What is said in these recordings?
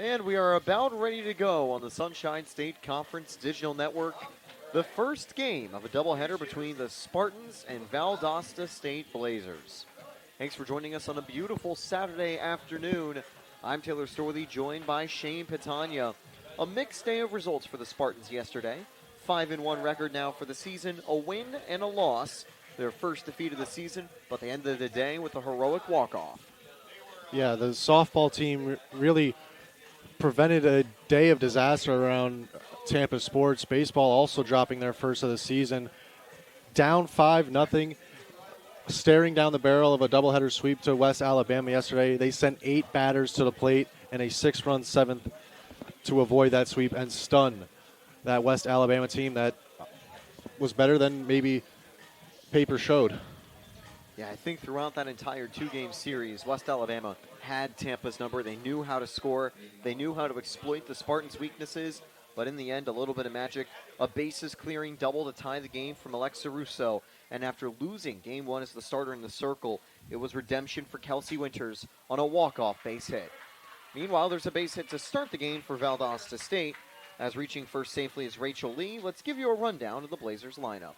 And we are about ready to go on the Sunshine State Conference Digital Network. The first game of a doubleheader between the Spartans and Valdosta State Blazers. Thanks for joining us on a beautiful Saturday afternoon. I'm Taylor Storley, joined by Shane Pitania. A mixed day of results for the Spartans yesterday. 5-1 record now for the season, a win and a loss. Their first defeat of the season, but they ended the day with a heroic walk-off. Yeah, the softball team really prevented a day of disaster around Tampa sports. Baseball also dropping their first of the season. Down 5-0, staring down the barrel of a doubleheader sweep to West Alabama yesterday. They sent 8 batters to the plate and a 6-run seventh to avoid that sweep and stun that West Alabama team that was better than maybe paper showed. Yeah, I think throughout that entire two-game series, West Alabama had Tampa's number. They knew how to score. They knew how to exploit the Spartans' weaknesses. But in the end, a little bit of magic. A bases-clearing double to tie the game from Alexa Russo. And after losing Game 1 as the starter in the circle, it was redemption for Kelsey Winters on a walk-off base hit. Meanwhile, there's a base hit to start the game for Valdosta State. As reaching first safely is Rachel Lee. Let's give you a rundown of the Blazers lineup.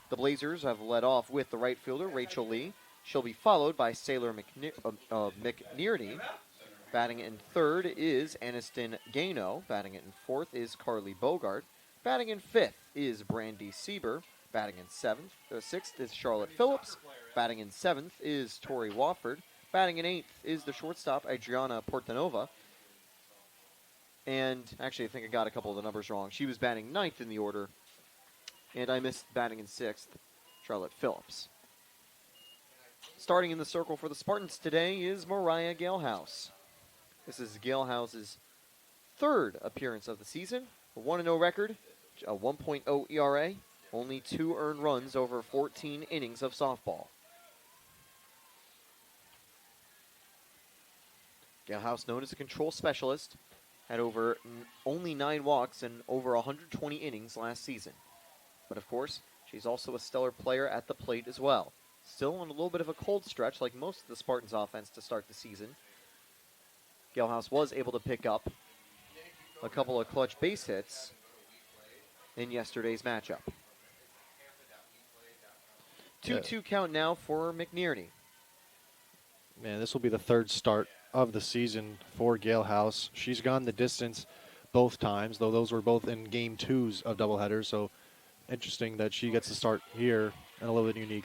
The Blazers have led off with the right fielder, Rachel Lee. She'll be followed by Sailor McNearty. Batting in third is Aniston Gano. Batting in fourth is Carly Bogart. Batting in fifth is Brandy Sieber. Batting in sixth is Charlotte Phillips. Batting in seventh is Tori Wofford. Batting in eighth is the shortstop, Adriana Portanova. And actually, I think I got a couple of the numbers wrong. She was batting ninth in the order. And I missed batting in sixth, Charlotte Phillips. Starting in the circle for the Spartans today is Mariah Galehouse. This is Galehouse's third appearance of the season. A 1-0 record, a 1.0 ERA, only 2 earned runs over 14 innings of softball. Galehouse, known as a control specialist, had only 9 walks and over 120 innings last season. But of course, she's also a stellar player at the plate as well. Still on a little bit of a cold stretch like most of the Spartans' offense to start the season. Galehouse was able to pick up a couple of clutch base hits in yesterday's matchup. 2-2 count now for McNearty. Man, this will be the third start of the season for Galehouse. She's gone the distance both times, though those were both in game 2s of doubleheaders, so interesting that she gets to start here and a little bit unique.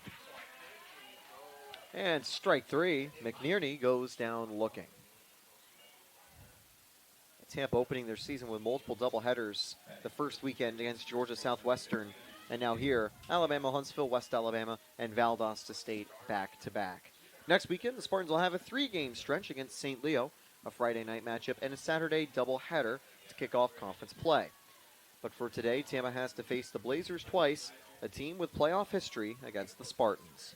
And strike 3, McNearty goes down looking. Tampa opening their season with multiple doubleheaders the first weekend against Georgia Southwestern, and now here, Alabama, Huntsville, West Alabama, and Valdosta State back-to-back. Next weekend, the Spartans will have a 3-game stretch against St. Leo, a Friday night matchup, and a Saturday doubleheader to kick off conference play. But for today, Tampa has to face the Blazers twice, a team with playoff history against the Spartans.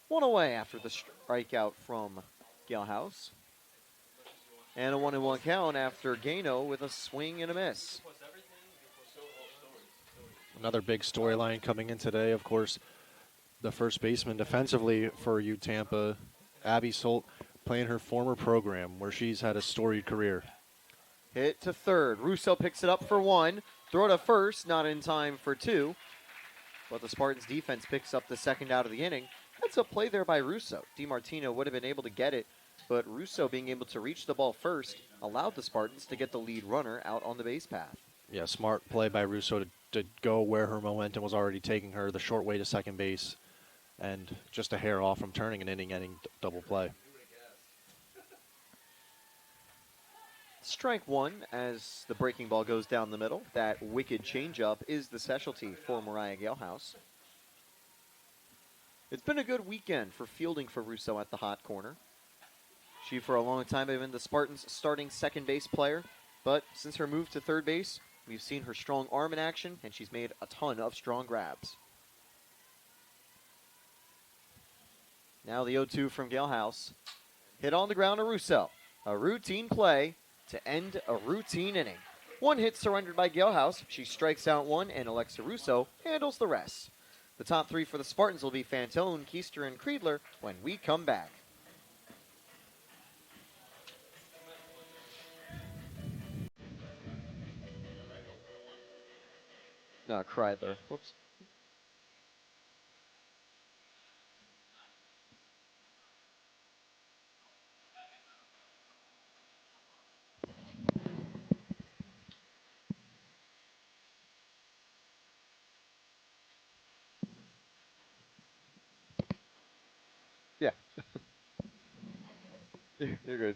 One away after the strikeout from Galehouse. And a 1-1 count after Gano with a swing and a miss. Another big storyline coming in today, of course, the first baseman defensively for Tampa, Abby Solt, playing her former program where she's had a storied career. Hit to third. Russo picks it up for 1. Throw to first, not in time for 2. But the Spartans defense picks up the second out of the inning. That's a play there by Russo. DiMartino would have been able to get it, but Russo being able to reach the ball first allowed the Spartans to get the lead runner out on the base path. Yeah, smart play by Russo to go where her momentum was already taking her, the short way to second base, and just a hair off from turning an inning-ending double play. Strike 1 as the breaking ball goes down the middle. That wicked changeup is the specialty for Mariah Galehouse. It's been a good weekend for fielding for Russo at the hot corner. She, for a long time, had been the Spartans' starting second base player, but since her move to third base, we've seen her strong arm in action, and she's made a ton of strong grabs. Now the 0-2 from Galehouse. Hit on the ground to Russo. A routine play to end a routine inning. 1 hit surrendered by Galehouse. She strikes out 1, and Alexa Russo handles the rest. The top 3 for the Spartans will be Fantone, Keister, and Creedler when we come back. Kreidler. Whoops. Yeah, you're good.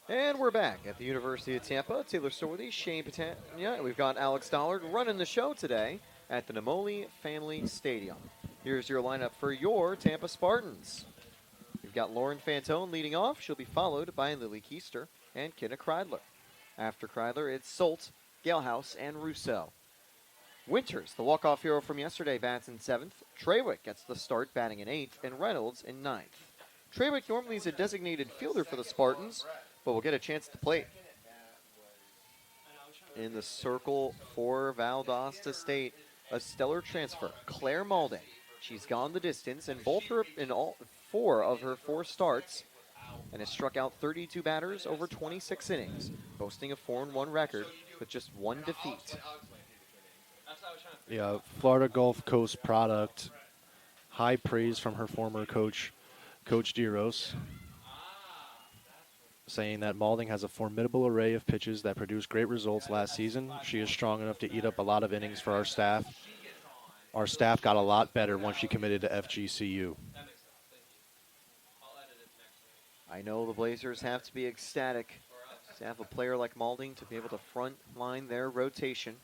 And we're back at the University of Tampa. Taylor Sorley, Shane Patania. We've got Alex Dollard running the show today at the Namoli Family Stadium. Here's your lineup for your Tampa Spartans. We've got Lauren Fantone leading off. She'll be followed by Lily Keister and Kenna Kreidler. After Kreidler, it's Solt, Galehouse, and Rousseau. Winters, the walk-off hero from yesterday, bats in 7th. Trawick gets the start, batting in 8th, and Reynolds in 9th. Trawick normally is a designated fielder for the Spartans, but will get a chance to play in the circle for Valdosta State. A stellar transfer, Claire Malding. She's gone the distance in all 4 of her 4 starts and has struck out 32 batters over 26 innings, boasting a 4-1 record with just 1 defeat. Yeah, Florida Gulf Coast product. High praise from her former coach, Coach DeRose, saying that Malding has a formidable array of pitches that produced great results last season. She is strong enough to eat up a lot of innings for our staff. Our staff got a lot better once she committed to FGCU. I know the Blazers have to be ecstatic to have a player like Malding to be able to front line their rotation.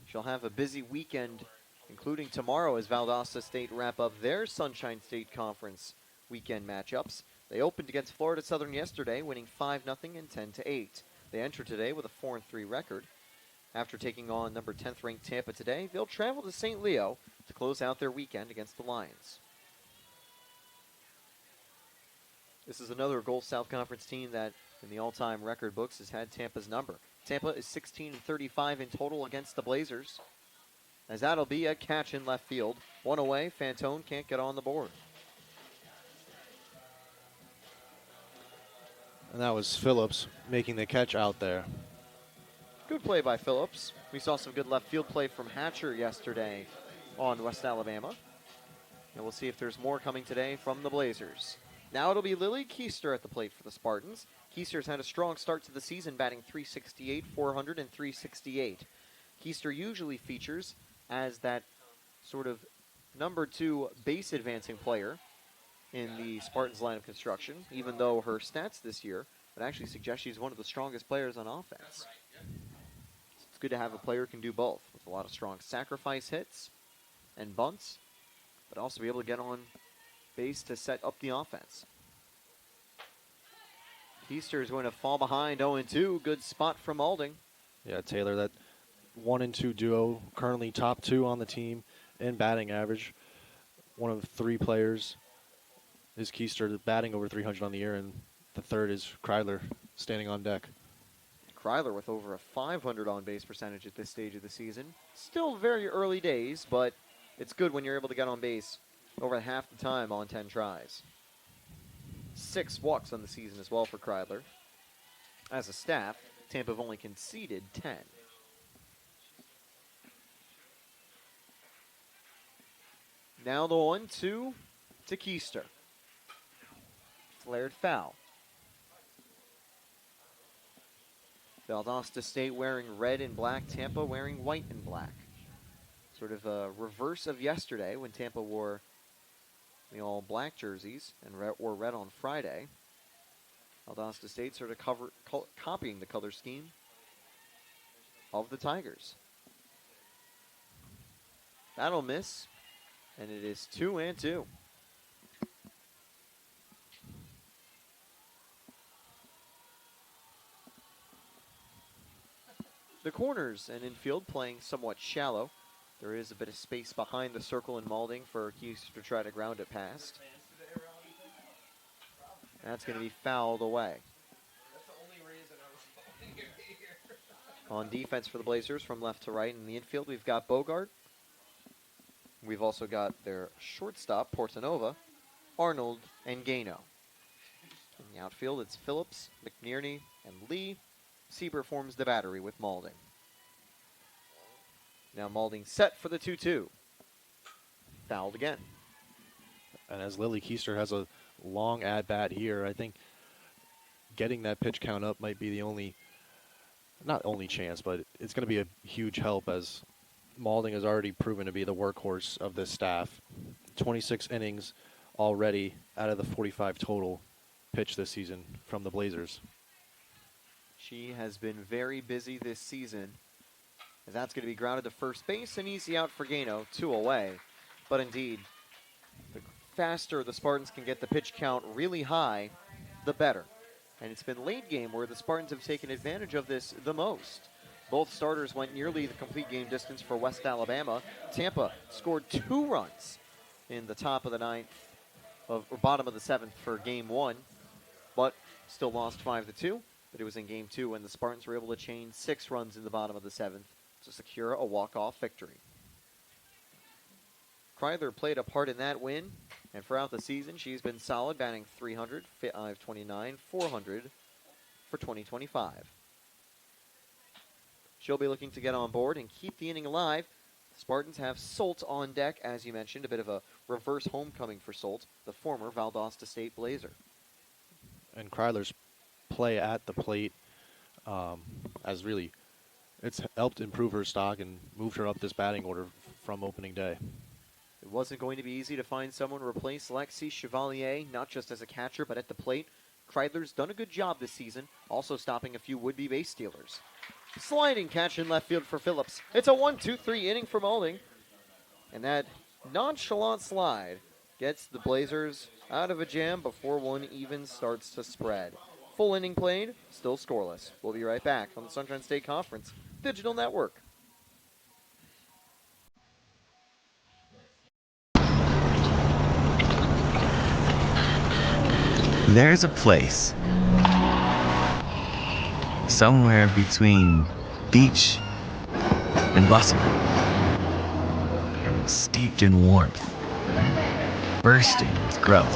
She'll have a busy weekend, including tomorrow as Valdosta State wrap up their Sunshine State Conference weekend matchups. They opened against Florida Southern yesterday, winning 5-0 and 10-8. They enter today with a 4-3 record. After taking on number 10th ranked Tampa today, they'll travel to St. Leo to close out their weekend against the Lions. This is another Gulf South Conference team that, in the all-time record books, has had Tampa's number. Tampa is 16-35 in total against the Blazers, as that'll be a catch in left field. One away, Fantone can't get on the board. And that was Phillips making the catch out there. Good play by Phillips. We saw some good left field play from Hatcher yesterday on West Alabama. And we'll see if there's more coming today from the Blazers. Now it'll be Lily Keister at the plate for the Spartans. Keister's had a strong start to the season, batting .368, .400, and .368. Keister usually features as that sort of number 2 base advancing player in the Spartans line of construction, even though her stats this year would actually suggest she's one of the strongest players on offense. It's good to have a player who can do both, with a lot of strong sacrifice hits and bunts, but also be able to get on base to set up the offense. Keister is going to fall behind 0-2. Good spot from Malding. Yeah, Taylor, that 1 and 2 duo, currently top 2 on the team in batting average. One of 3 players is Keister batting over 300 on the year, and the third is Kreidler standing on deck. Kreidler with over a 500 on-base percentage at this stage of the season. Still very early days, but it's good when you're able to get on base over half the time on 10 tries. 6 walks on the season as well for Kreidler. As a staff, Tampa have only conceded 10. Now the 1-2 to Keister. flared foul. Valdosta State wearing red and black, Tampa wearing white and black. Sort of a reverse of yesterday when Tampa wore the all black jerseys and wore red on Friday. Valdosta State sort of copying the color scheme of the Tigers. That'll miss, and it is 2-2. The corners and infield playing somewhat shallow. There is a bit of space behind the circle and Maulding for Keister to try to ground it past. That's going to be fouled away. On defense for the Blazers from left to right in the infield, we've got Bogart. We've also got their shortstop, Portanova, Arnold, and Gano. In the outfield, it's Phillips, McNearney, and Lee. Sieber forms the battery with Maulding. Now Maulding set for the 2-2. Fouled again. And as Lily Keister has a long at-bat here, I think getting that pitch count up might be the only, not only chance, but it's going to be a huge help as Maulding has already proven to be the workhorse of this staff. 26 innings already out of the 45 total pitched this season from the Blazers. She has been very busy this season. As that's going to be grounded to first base, an easy out for Gano, 2 away. But indeed, the faster the Spartans can get the pitch count really high, the better. And it's been late game where the Spartans have taken advantage of this the most. Both starters went nearly the complete game distance for West Alabama. Tampa scored 2 runs in the top of the ninth, or bottom of the 7th for game 1, but still lost 5-2. But it was in game 2 when the Spartans were able to chain 6 runs in the bottom of the 7th to secure a walk-off victory. Kreidler played a part in that win, and throughout the season, she's been solid, batting .300, .529, .400 for 2025. She'll be looking to get on board and keep the inning alive. The Spartans have Solt on deck, as you mentioned, a bit of a reverse homecoming for Solt, the former Valdosta State Blazer. And Kreidler's play at the plate has really, it's helped improve her stock and moved her up this batting order from opening day. It wasn't going to be easy to find someone to replace Lexi Chevalier, not just as a catcher, but at the plate. Kreidler's done a good job this season, also stopping a few would-be base stealers. Sliding catch in left field for Phillips. It's a 1-2-3 inning for Maulding. And that nonchalant slide gets the Blazers out of a jam before one even starts to spread. Full inning played, still scoreless. We'll be right back on the Sunshine State Conference Digital Network. There's a place somewhere between beach and bustle, steeped in warmth, bursting with growth.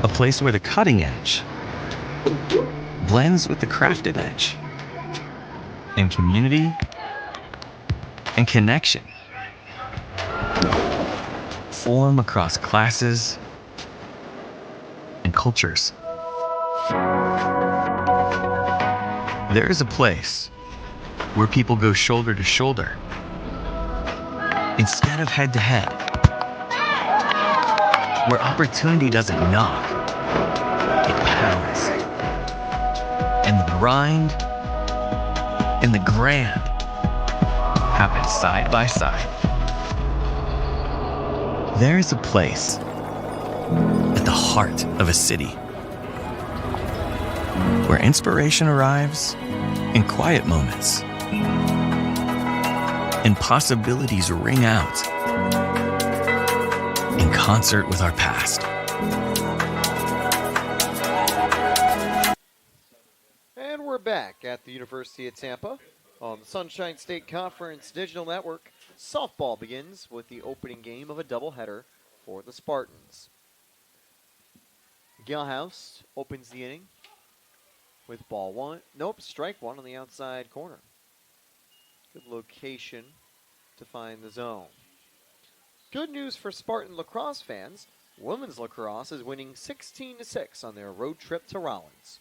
A place where the cutting edge blends with the crafted edge, and community and connection form across classes and cultures. There is a place where people go shoulder to shoulder instead of head to head, where opportunity doesn't knock, it pounds, and the grind and the grand happen side by side. There is a place at the heart of a city where inspiration arrives in quiet moments and possibilities ring out in concert with our past. And we're back at the University of Tampa on the Sunshine State Conference Digital Network. Softball begins with the opening game of a doubleheader for the Spartans. Gilhouse opens the inning with ball 1. Nope, strike 1 on the outside corner. Good location to find the zone. Good news for Spartan lacrosse fans. Women's lacrosse is winning 16-6 on their road trip to Rollins.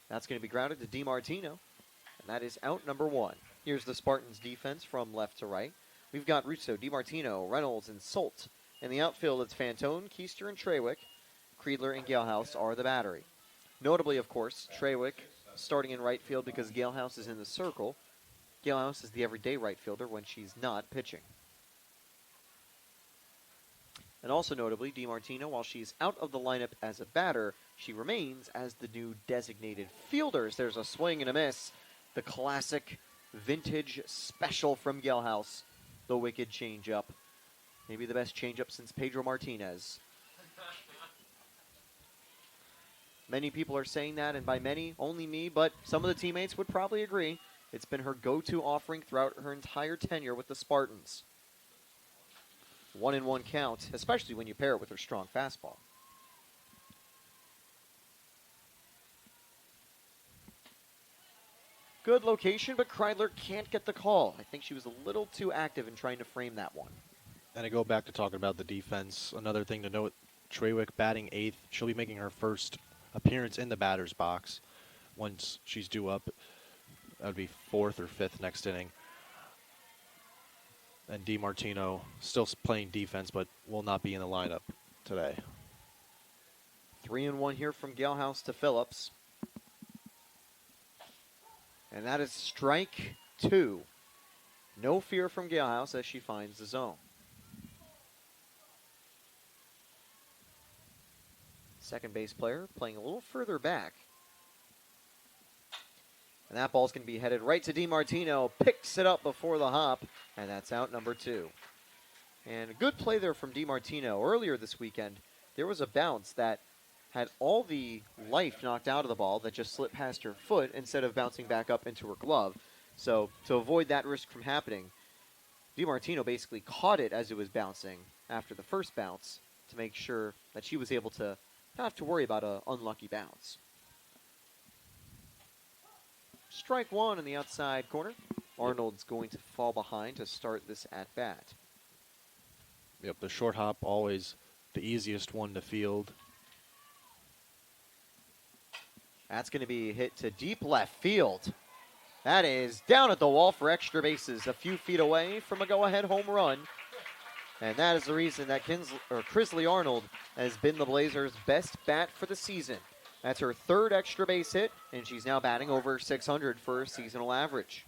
That's going to be grounded to DiMartino, and that is out number 1. Here's the Spartans defense from left to right. We've got Russo, DiMartino, Reynolds, and Solt. In the outfield, it's Fantone, Keister, and Trawick. Creedler and Galehouse are the battery. Notably, of course, Trawick starting in right field because Galehouse is in the circle. Galehouse is the everyday right fielder when she's not pitching. And also notably, DiMartino, while she's out of the lineup as a batter, she remains as the new designated fielders. There's a swing and a miss. The classic vintage special from Galehouse, the wicked changeup. Maybe the best changeup since Pedro Martinez. Many people are saying that, and by many, only me, but some of the teammates would probably agree. It's been her go-to offering throughout her entire tenure with the Spartans. 1-1 count, especially when you pair it with her strong fastball. Good location, but Kreidler can't get the call. I think she was a little too active in trying to frame that one. And I go back to talking about the defense. Another thing to note, Trawick batting 8th. She'll be making her first appearance in the batter's box once she's due up. That would be 4th or 5th next inning. And DiMartino still playing defense, but will not be in the lineup today. 3-1 here from Galehouse to Phillips. And that is strike 2. No fear from Galehouse as she finds the zone. Second base player playing a little further back. And that ball's going to be headed right to DiMartino. Picks it up before the hop, and that's out number 2. And a good play there from DiMartino. Earlier this weekend, there was a bounce that had all the life knocked out of the ball that just slipped past her foot instead of bouncing back up into her glove. So to avoid that risk from happening, DiMartino basically caught it as it was bouncing after the first bounce to make sure that she was able to not have to worry about an unlucky bounce. Strike 1 in the outside corner. Arnold's going to fall behind to start this at-bat. Yep, the short hop, always the easiest one to field. That's going to be hit to deep left field. That is down at the wall for extra bases, a few feet away from a go-ahead home run. And that is the reason that Crisley Arnold has been the Blazers' best bat for the season. That's her 3rd extra base hit, and she's now batting over 600 for a seasonal average.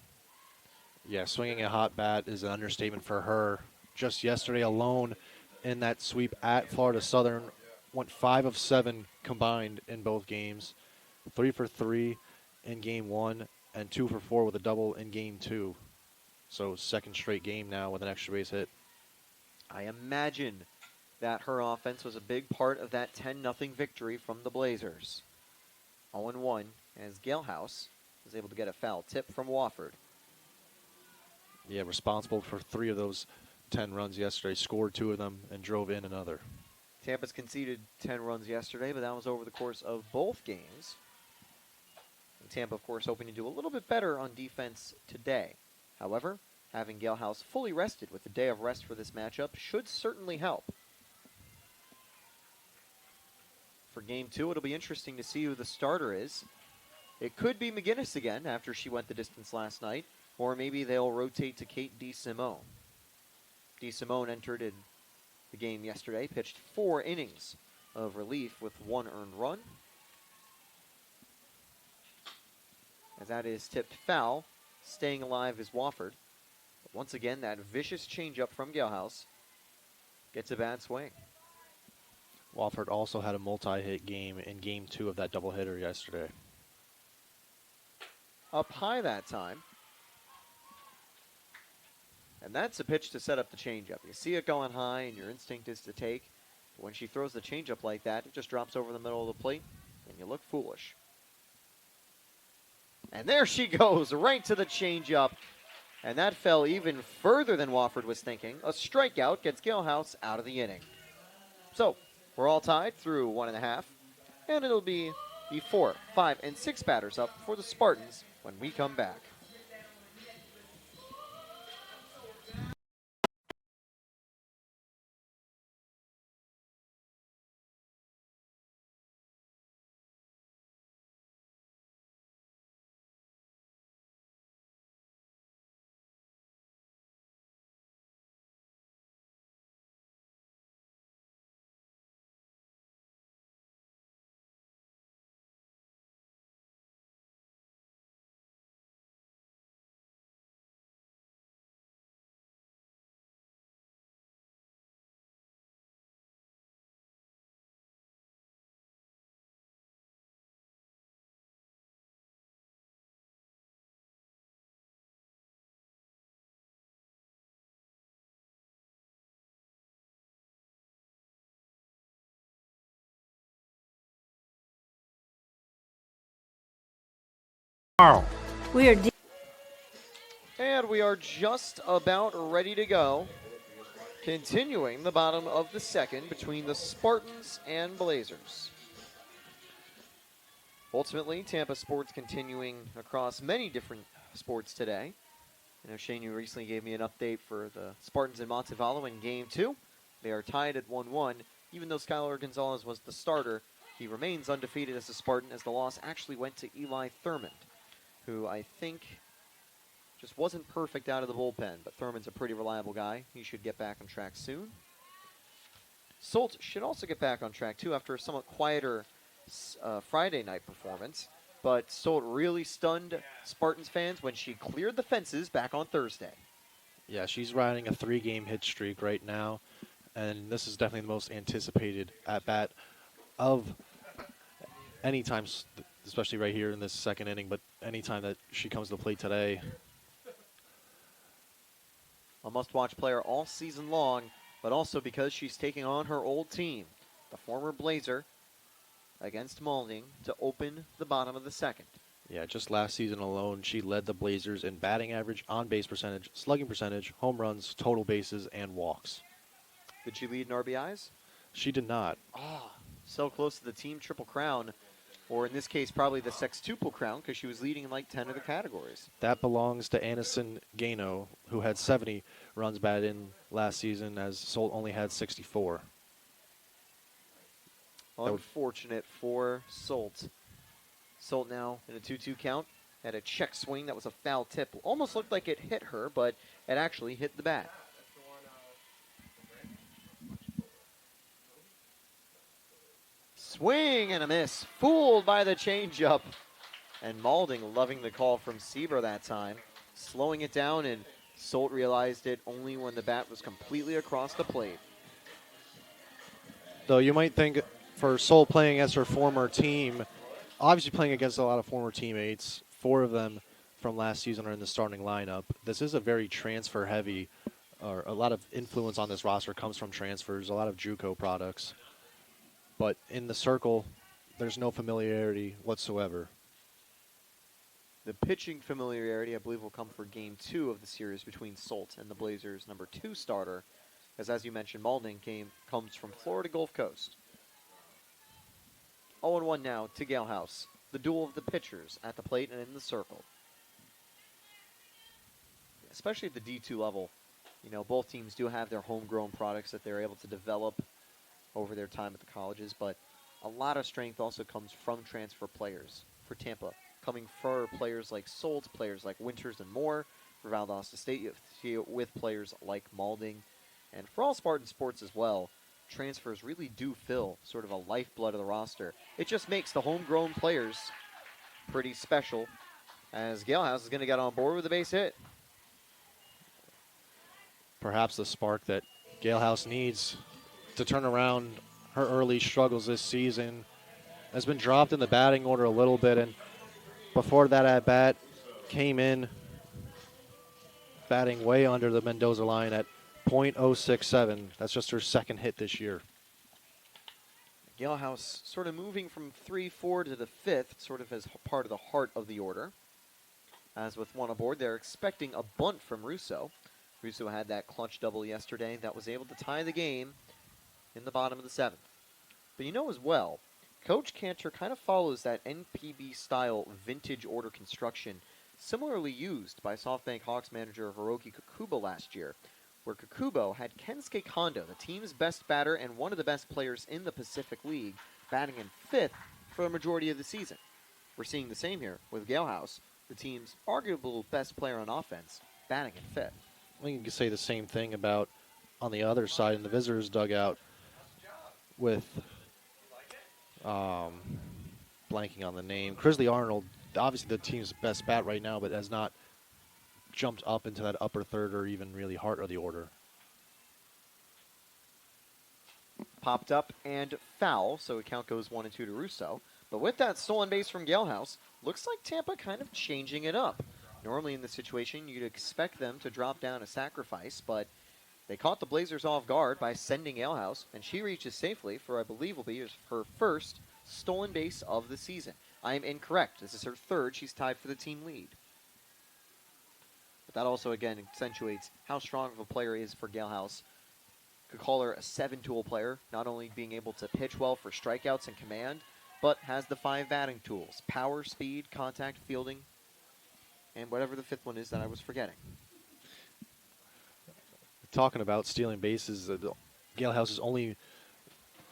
Yeah, swinging a hot bat is an understatement for her. Just yesterday alone in that sweep at Florida Southern, went 5 of 7 combined in both games. 3 for 3 in game 1 and 2 for 4 with a double in game 2. So 2nd straight game now with an extra base hit. I imagine that her offense was a big part of that 10-0 victory from the Blazers. 0-1 as Galehouse was able to get a foul tip from Wofford. Yeah, responsible for 3 of those 10 runs yesterday, scored 2 of them and drove in another. Tampa's conceded 10 runs yesterday, but that was over the course of both games. And Tampa, of course, hoping to do a little bit better on defense today. However, having Galehouse fully rested with the day of rest for this matchup should certainly help. For game 2, it'll be interesting to see who the starter is. It could be McGinnis again after she went the distance last night, or maybe they'll rotate to Kate DeSimone. DeSimone entered in the game yesterday, pitched 4 innings of relief with 1 earned run. As that is tipped foul, staying alive is Wofford. But once again, that vicious changeup from Galehouse gets a bad swing. Wofford also had a multi-hit game in game 2 of that doubleheader yesterday. Up high that time. And that's a pitch to set up the changeup. You see it going high, and your instinct is to take. But when she throws the changeup like that, it just drops over the middle of the plate, and you look foolish. And there she goes, right to the changeup. And that fell even further than Wofford was thinking. A strikeout gets Galehouse out of the inning. So, we're all tied through 1.5. And it'll be the 4, 5, and 6 batters up for the Spartans when we come back. We are deep. And we are just about ready to go. Continuing the bottom of the second between the Spartans and Blazers. Ultimately, Tampa sports continuing across many different sports today. I know, Shane, you recently gave me an update for the Spartans in Montevallo in Game 2. They are tied at 1-1. Even though Skylar Gonzalez was the starter, he remains undefeated as a Spartan, as the loss actually went to Eli Thurmond, who I think just wasn't perfect out of the bullpen, but Thurman's a pretty reliable guy. He should get back on track soon. Solt should also get back on track, too, after a somewhat quieter Friday night performance. But Solt really stunned Spartans fans when she cleared the fences back on Thursday. Yeah, she's riding a 3-game hit streak right now, and this is definitely the most anticipated at-bat of any time, especially right here in this second inning, but any time that she comes to the plate today. A must-watch player all season long, but also because she's taking on her old team, the former Blazer, against Maulding to open the bottom of the second. Yeah, just last season alone, she led the Blazers in batting average, on-base percentage, slugging percentage, home runs, total bases, and walks. Did she lead in RBIs? She did not. So close to the team triple crown, or in this case, probably the sextuple crown, because she was leading in like 10 of the categories. That belongs to Anderson Gano, who had 70 runs batted in last season, as Solt only had 64. Unfortunate for Solt. Solt now in a 2-2 count. Had a check swing that was a foul tip. Almost looked like it hit her, but it actually hit the bat. Swing and a miss. Fooled by the changeup. And Maulding loving the call from Sieber that time. Slowing it down, and Solt realized it only when the bat was completely across the plate. Though you might think for Solt playing against her former team, obviously playing against a lot of former teammates, 4 of them from last season are in the starting lineup. This is a very transfer-heavy, or a lot of influence on this roster comes from transfers, a lot of JUCO products. But in the circle, there's no familiarity whatsoever. The pitching familiarity, I believe, will come for Game 2 of the series between Solt and the Blazers' number 2 starter, as you mentioned, Maulding comes from Florida Gulf Coast. 0-1 now to Gale House. The duel of the pitchers at the plate and in the circle. Especially at the D2 level, you know, both teams do have their homegrown products that they're able to develop over their time at the colleges, but a lot of strength also comes from transfer players for Tampa. Coming for players like Solt, players like Winters and Moore. For Valdosta State, you see it with players like Maulding. And for all Spartan sports as well, transfers really do fill sort of a lifeblood of the roster. It just makes the homegrown players pretty special, as Galehouse is going to get on board with a base hit. Perhaps the spark that Galehouse needs to turn around her early struggles this season has been dropped in the batting order a little bit, and before that at-bat came in batting way under the Mendoza line at .067. That's just her second hit this year. Galehouse sort of moving from 3-4 to the 5th, sort of as part of the heart of the order. As with one aboard, they're expecting a bunt from Russo. Russo had that clutch double yesterday that was able to tie the game in the bottom of the 7th. But you know as well, Coach Cantor kind of follows that NPB-style vintage order construction similarly used by SoftBank Hawks manager Hiroki Kakubo last year, where Kakubo had Kensuke Kondo, the team's best batter and one of the best players in the Pacific League, batting in 5th for the majority of the season. We're seeing the same here with Galehouse, the team's arguable best player on offense, batting in 5th. We can say the same thing about on the other side in the visitors' dugout with blanking on the name. Crisley Arnold, obviously the team's best bat right now, but has not jumped up into that upper third or even really heart of the order. Popped up and foul, so a count goes 1-2 to Russo. But with that stolen base from Galehouse, looks like Tampa kind of changing it up. Normally in this situation, you'd expect them to drop down a sacrifice, but they caught the Blazers off guard by sending Galehouse, and she reaches safely for, I believe, will be her first stolen base of the season. I am incorrect. This is her third. She's tied for the team lead. But that also, again, accentuates how strong of a player is for Galehouse. Could call her a 7-tool player, not only being able to pitch well for strikeouts and command, but has the 5 batting tools: power, speed, contact, fielding, and whatever the 5th one is that I was forgetting. Talking about stealing bases, Galehouse is only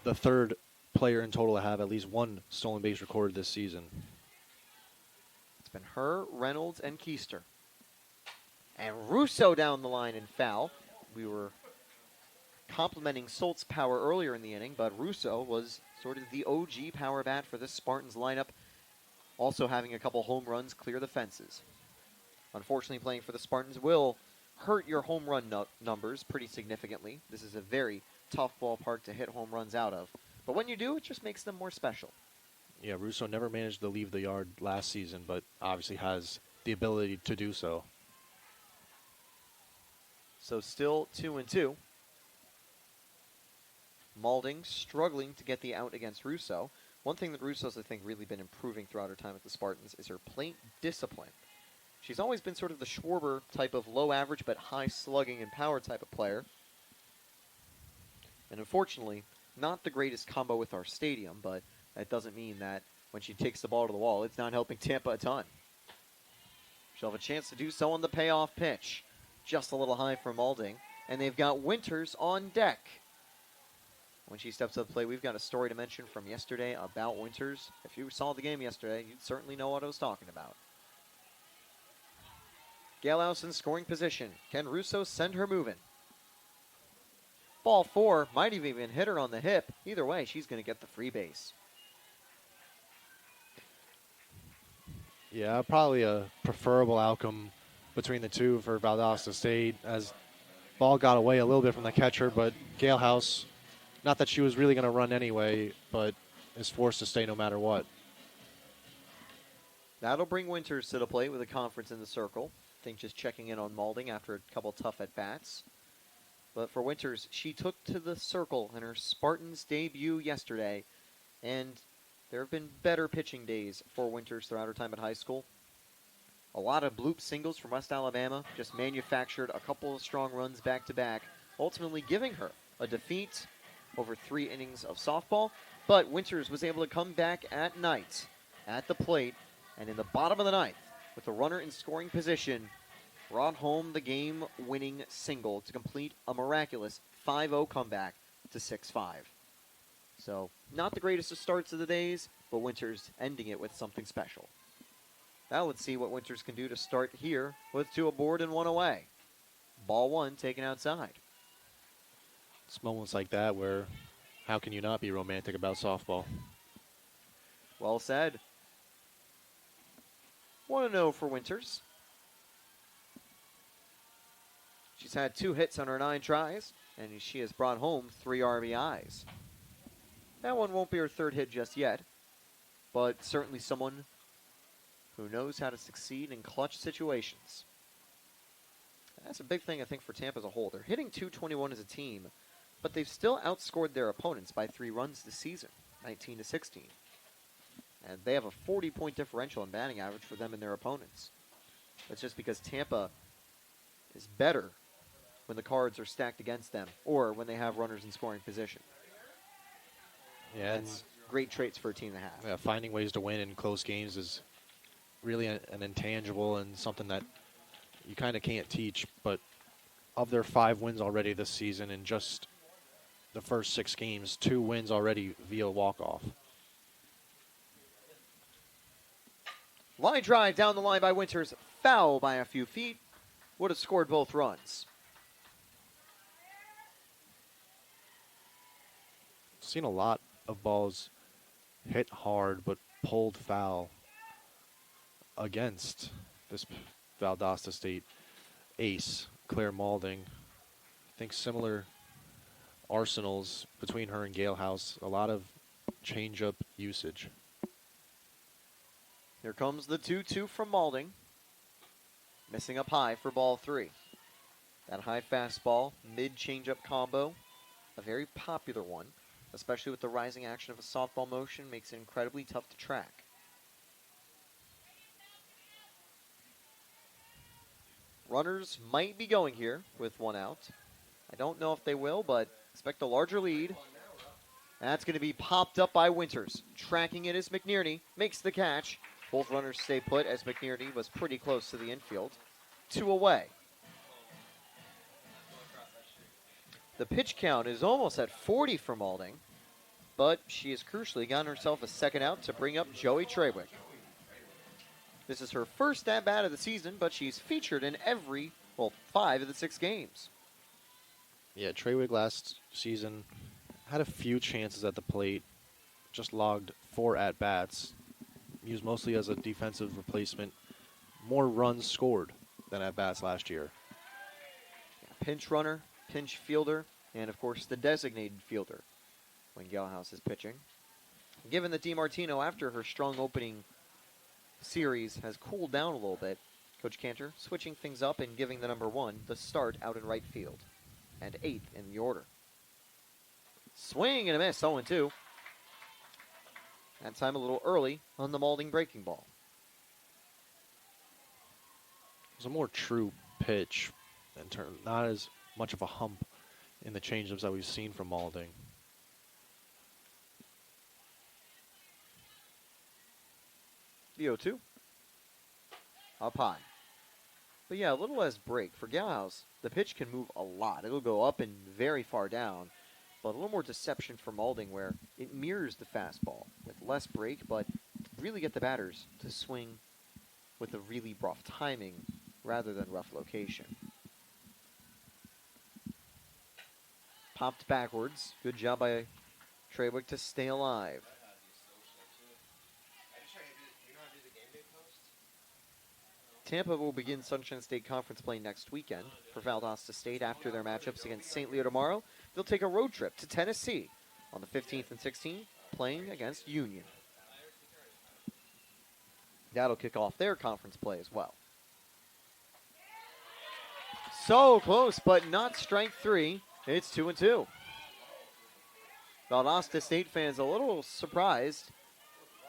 the 3rd player in total to have at least 1 stolen base recorded this season. It's been her, Reynolds, and Keister. And Russo down the line and foul. We were complimenting Solt's power earlier in the inning, but Russo was sort of the OG power bat for this Spartans lineup, also having a couple home runs clear the fences. Unfortunately, playing for the Spartans will hurt your home run numbers pretty significantly. This is a very tough ballpark to hit home runs out of. But when you do, it just makes them more special. Yeah, Russo never managed to leave the yard last season, but obviously has the ability to do so. So still 2-2. Maulding struggling to get the out against Russo. One thing that Russo's, I think, really been improving throughout her time at the Spartans is her plate discipline. She's always been sort of the Schwarber type of low average but high slugging and power type of player. And unfortunately, not the greatest combo with our stadium, but that doesn't mean that when she takes the ball to the wall, it's not helping Tampa a ton. She'll have a chance to do so on the payoff pitch. Just a little high for Maulding. And they've got Winters on deck. When she steps up to the plate, we've got a story to mention from yesterday about Winters. If you saw the game yesterday, you'd certainly know what I was talking about. Galehouse in scoring position. Can Russo send her moving? Ball 4, might have even hit her on the hip. Either way, she's going to get the free base. Yeah, probably a preferable outcome between the two for Valdosta State, as ball got away a little bit from the catcher, but Galehouse, not that she was really going to run anyway, but is forced to stay no matter what. That'll bring Winters to the plate with a conference in the circle. I think just checking in on Maulding after a couple tough at-bats. But for Winters, she took to the circle in her Spartans debut yesterday, and there have been better pitching days for Winters throughout her time at high school. A lot of bloop singles from West Alabama, just manufactured a couple of strong runs back-to-back, ultimately giving her a defeat over 3 innings of softball. But Winters was able to come back at night at the plate, and in the bottom of the 9th, with a runner in scoring position, brought home the game-winning single to complete a miraculous 5-0 comeback to 6-5. So, not the greatest of starts of the days, but Winters ending it with something special. Now let's see what Winters can do to start here with 2 aboard and 1 away. Ball 1 taken outside. It's moments like that where how can you not be romantic about softball? Well said. 1-0 for Winters. She's had 2 hits on her 9 tries, and she has brought home 3 RBIs. That one won't be her 3rd hit just yet, but certainly someone who knows how to succeed in clutch situations. That's a big thing, I think, for Tampa as a whole. They're hitting .221 as a team, but they've still outscored their opponents by 3 runs this season, 19-16. And they have a 40-point differential in batting average for them and their opponents. That's just because Tampa is better when the cards are stacked against them or when they have runners in scoring position. Yeah, That's great traits for a team to have. yeah, finding ways to win in close games is really an intangible and something that you kind of can't teach. But of their 5 wins already this season in just the first 6 games, 2 wins already via walk-off. Line drive down the line by Winters, foul by a few feet, would have scored both runs. Seen a lot of balls hit hard but pulled foul against this Valdosta State ace, Claire Maulding. I think similar arsenals between her and Galehouse, a lot of change-up usage. Here comes the 2-2 from Maulding. Missing up high for ball 3. That high fastball, mid-changeup combo, a very popular one, especially with the rising action of a softball motion, makes it incredibly tough to track. Runners might be going here with one out. I don't know if they will, but expect a larger lead. That's going to be popped up by Winters. Tracking it is McNearney. Makes the catch. Both runners stay put as McNearney was pretty close to the infield. 2 away. The pitch count is almost at 40 for Maulding, but she has crucially gotten herself a second out to bring up Joey Trawick. This is her first at-bat of the season, but she's featured in 5 of the 6 games. Yeah, Trawick last season had a few chances at the plate, just logged 4 at-bats, used mostly as a defensive replacement, more runs scored than at-bats last year. Pinch runner, pinch fielder, and of course the designated fielder when Galhouse is pitching. Given that DiMartino, after her strong opening series, has cooled down a little bit, Coach Cantor switching things up and giving the number 1 the start out in right field, and 8th in the order. Swing and a miss, 0-2. That time a little early on the Maulding breaking ball. It was a more true pitch, not as much of a hump in the changeups that we've seen from Maulding. The 0-2. Up high. But yeah, a little less break. For Galhouse, the pitch can move a lot. It'll go up and very far down, but a little more deception for Maulding where it mirrors the fastball with less break, but really get the batters to swing with a really rough timing rather than rough location. Popped backwards. Good job by Trawick to stay alive. Tampa will begin Sunshine State Conference play next weekend for Valdosta State after their matchups against St. Leo tomorrow. They'll take a road trip to Tennessee on the 15th and 16th, playing against Union. That'll kick off their conference play as well. So close, but not strike 3. It's 2-2. Valdosta State fans a little surprised,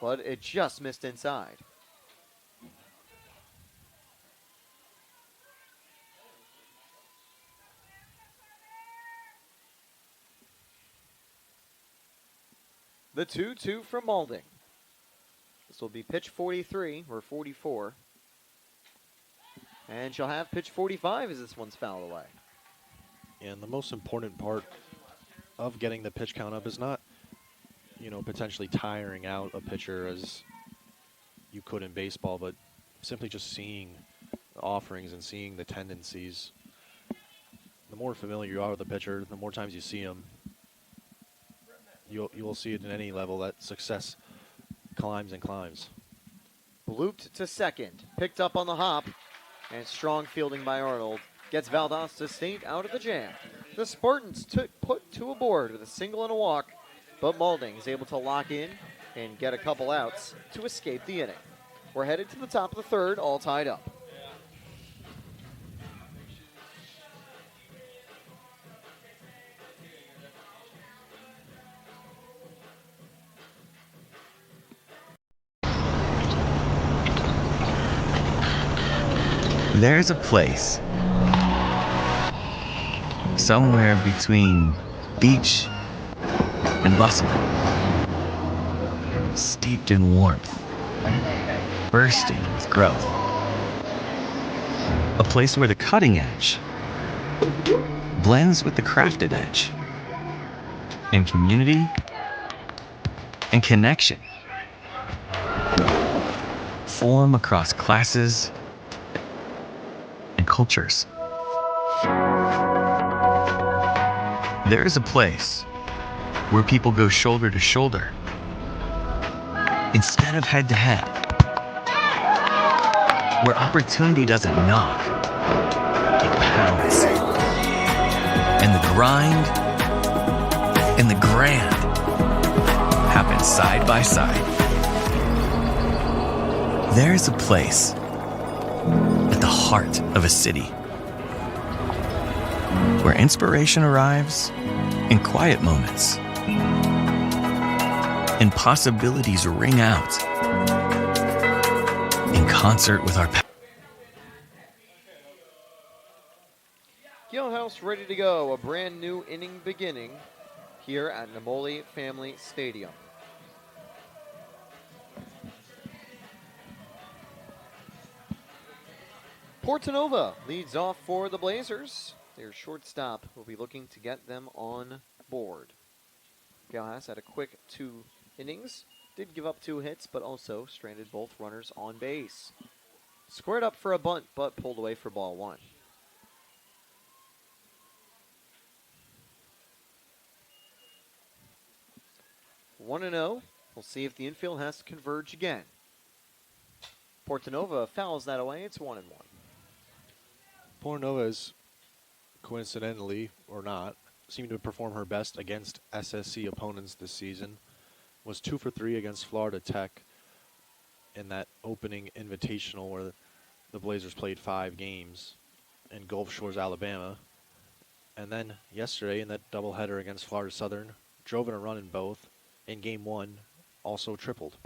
but it just missed inside. The 2-2 from Maulding. This will be pitch 43 or 44. And she'll have pitch 45 as this one's fouled away. And the most important part of getting the pitch count up is not, potentially tiring out a pitcher as you could in baseball, but simply just seeing the offerings and seeing the tendencies. The more familiar you are with the pitcher, the more times you see him, you will see it in any level that success climbs and climbs. Blooped to second, picked up on the hop, and strong fielding by Arnold gets Valdosta State out of the jam. The Spartans put 2 aboard with a single and a walk, but Maulding is able to lock in and get a couple outs to escape the inning. We're headed to the top of the 3rd, all tied up. There's a place somewhere between beach and bustle, steeped in warmth, bursting with growth. A place where the cutting edge blends with the crafted edge, and community and connection form across classes and cultures. There is a place where people go shoulder to shoulder instead of head to head, where opportunity doesn't knock, it pounds, and the grind and the grand happen side by side. There is a place at the heart of a city where inspiration arrives in quiet moments and possibilities ring out in concert with our Galehouse ready to go. A brand new inning beginning here at Namoli Family Stadium. Portanova leads off for the Blazers. Their shortstop will be looking to get them on board. Galehouse had a quick 2 innings. Did give up 2 hits, but also stranded both runners on base. Squared up for a bunt, but pulled away for ball 1. 1-0. We'll see if the infield has to converge again. Portanova fouls that away. It's 1-1. Portanova is, coincidentally or not, seemed to perform her best against SSC opponents this season. Was 2 for 3 against Florida Tech in that opening invitational where the Blazers played 5 games in Gulf Shores, Alabama. And then yesterday in that doubleheader against Florida Southern, drove in a run in both. In game 1, also tripled.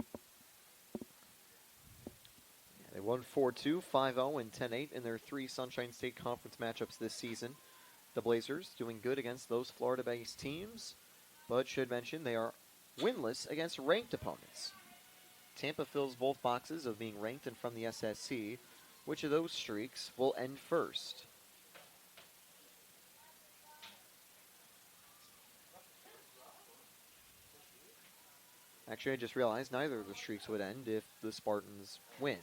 They won 4-2, 5-0, and 10-8 in their 3 Sunshine State Conference matchups this season. The Blazers doing good against those Florida-based teams, but should mention they are winless against ranked opponents. Tampa fills both boxes of being ranked and from the SSC. Which of those streaks will end first? Actually, I just realized neither of the streaks would end if the Spartans win.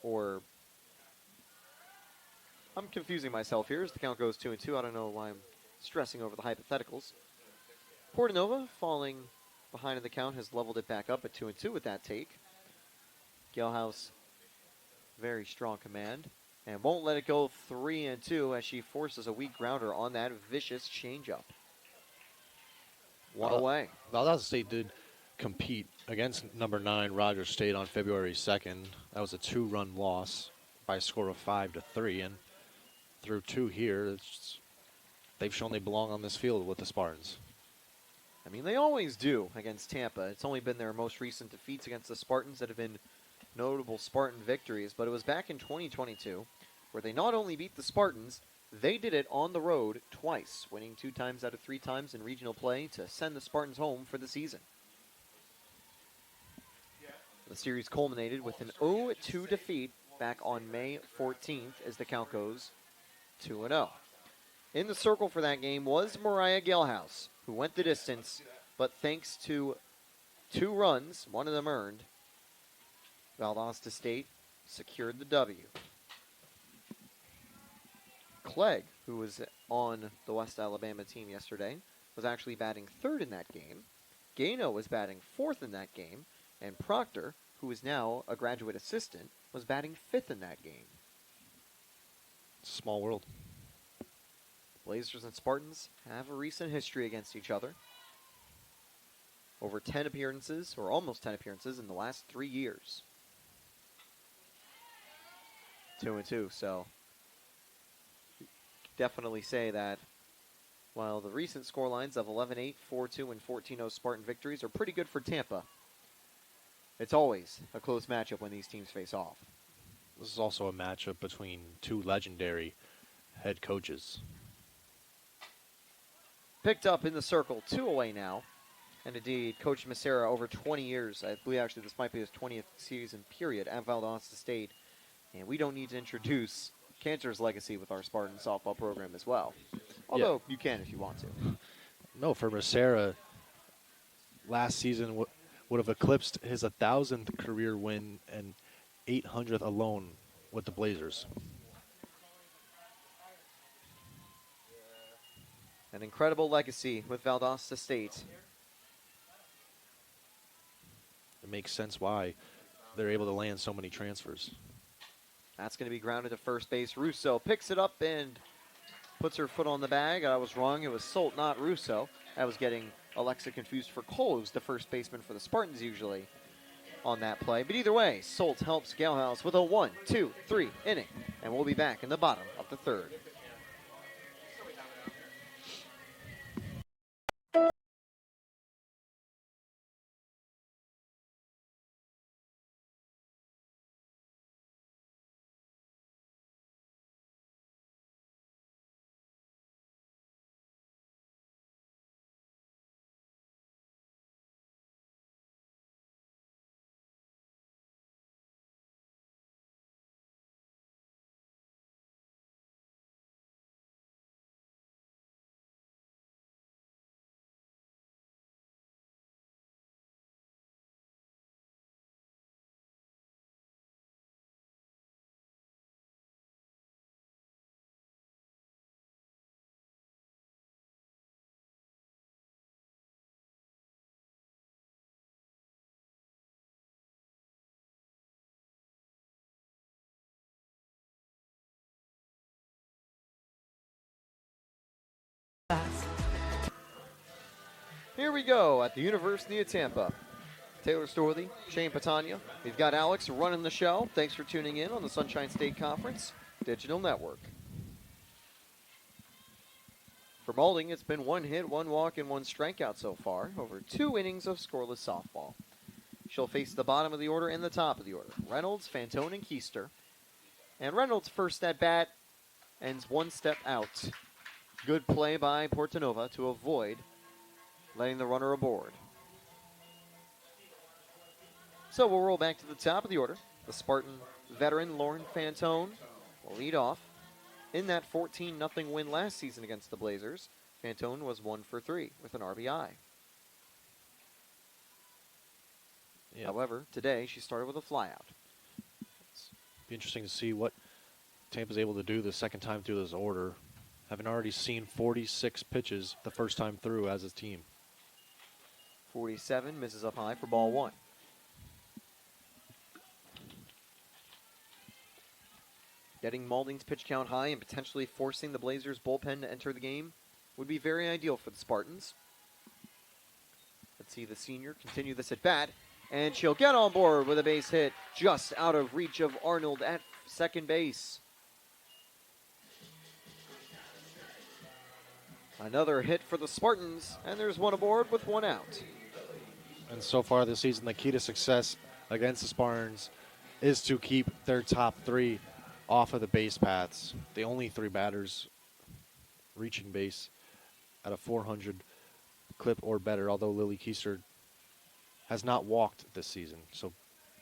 Or, I'm confusing myself here as the count goes 2-2. I don't know why I'm stressing over the hypotheticals. Portanova, falling behind in the count, has leveled it back up at 2-2 with that take. Galehouse, very strong command, and won't let it go 3-2 as she forces a weak grounder on that vicious changeup. One away. Valdosta State did compete against number 9 Rogers State on February 2nd. That was a 2-run loss by a score of 5-3, and through 2 here, they've shown they belong on this field with the Spartans. I mean, they always do against Tampa. It's only been their most recent defeats against the Spartans that have been notable Spartan victories, but it was back in 2022 where they not only beat the Spartans, they did it on the road twice, winning 2 times out of 3 times in regional play to send the Spartans home for the season. The series culminated with an 0-2 defeat back on May 14th as the count goes 2-0. In the circle for that game was Mariah Galehouse, who went the distance, but thanks to 2 runs, one of them earned, Valdosta State secured the W. Clegg, who was on the West Alabama team yesterday, was actually batting 3rd in that game. Gano was batting 4th in that game, and Proctor, who is now a graduate assistant, was batting 5th in that game. Small world. Blazers and Spartans have a recent history against each other. Over 10 appearances, or almost 10 appearances, in the last 3 years. 2-2, so definitely say that while the recent scorelines of 11-8, 4-2, and 14-0 Spartan victories are pretty good for Tampa, it's always a close matchup when these teams face off. This is also a matchup between 2 legendary head coaches. Picked up in the circle, 2 away now. And indeed, Coach Macera, over 20 years, I believe actually this might be his 20th season period at Valdosta State. And we don't need to introduce Cantor's legacy with our Spartan softball program as well. Although you can if you want to. No, for Macera, last season would have eclipsed his 1,000th career win and 800th alone with the Blazers. An incredible legacy with Valdosta State. It makes sense why they're able to land so many transfers. That's going to be grounded to first base. Russo picks it up and puts her foot on the bag. I was wrong. It was Solt, not Russo. I was getting Alexa confused for Cole, who's the first baseman for the Spartans usually on that play. But either way, Solt helps Galehouse with a 1-2-3 inning. And we'll be back in the bottom of the 3rd. Here we go at the University of Tampa. Taylor Storthy, Shane Patania. We've got Alex running the show. Thanks for tuning in on the Sunshine State Conference Digital Network. For Maulding, it's been 1 hit, 1 walk, and 1 strikeout so far over 2 innings of scoreless softball. She'll face the bottom of the order and the top of the order. Reynolds, Fantone, and Keister. And Reynolds' first at bat ends 1 step out. Good play by Portanova to avoid letting the runner aboard. So we'll roll back to the top of the order. The Spartan veteran Lauren Fantone will lead off. In that 14-0 win last season against the Blazers, Fantone was 1 for 3 with an RBI. Yeah. However, today she started with a flyout. Be interesting to see what Tampa's able to do the second time through this order, having already seen 46 pitches the first time through as a team. 47 misses up high for ball 1. Getting Maulding's pitch count high and potentially forcing the Blazers bullpen to enter the game would be very ideal for the Spartans. Let's see the senior continue this at bat, and she'll get on board with a base hit just out of reach of Arnold at second base. Another hit for the Spartans, and there's 1 aboard with 1 out. And so far this season, the key to success against the Spartans is to keep their top 3 off of the base paths. The only 3 batters reaching base at a 400 clip or better, although Lily Keister has not walked this season. So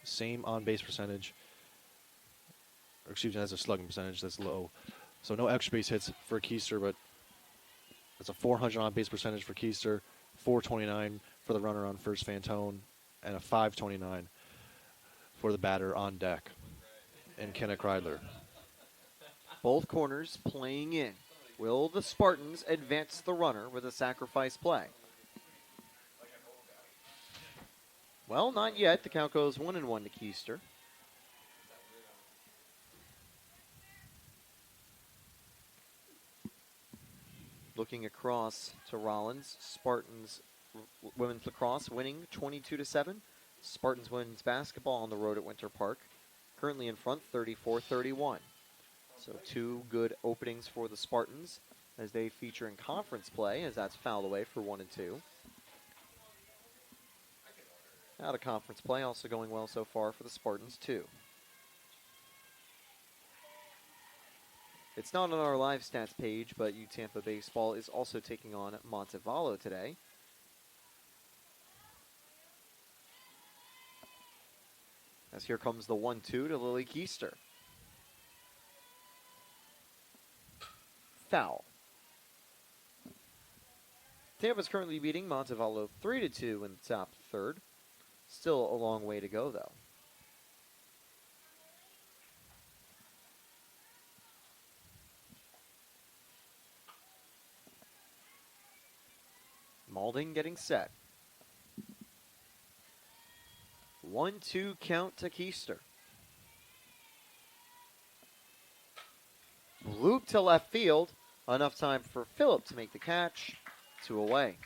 same on-base percentage, or excuse me, that's a slugging percentage that's low. So no extra base hits for Keister, but it's a 400 on-base percentage for Keister, 429 for the runner on first Fantone, and a 529 for the batter on deck and Kenna Kreidler. Both corners playing in. Will the Spartans advance the runner with a sacrifice play? Well, not yet. The count goes 1-1 to Keister. Looking across to Rollins, Spartans women's lacrosse winning 22-7. Spartans women's basketball on the road at Winter Park, currently in front 34-31. So 2 good openings for the Spartans as they feature in conference play, as that's fouled away for 1 and 2. Out of conference play, also going well so far for the Spartans too. It's not on our live stats page, but U Tampa Baseball is also taking on Montevallo today. As here comes the 1-2 to Lily Keister. Foul. Tampa's currently beating Montevallo 3-2 in the top 3rd. Still a long way to go, though. Maulding getting set. 1-2 count to Keister. Loop to left field. Enough time for Phillip to make the catch. 2 away.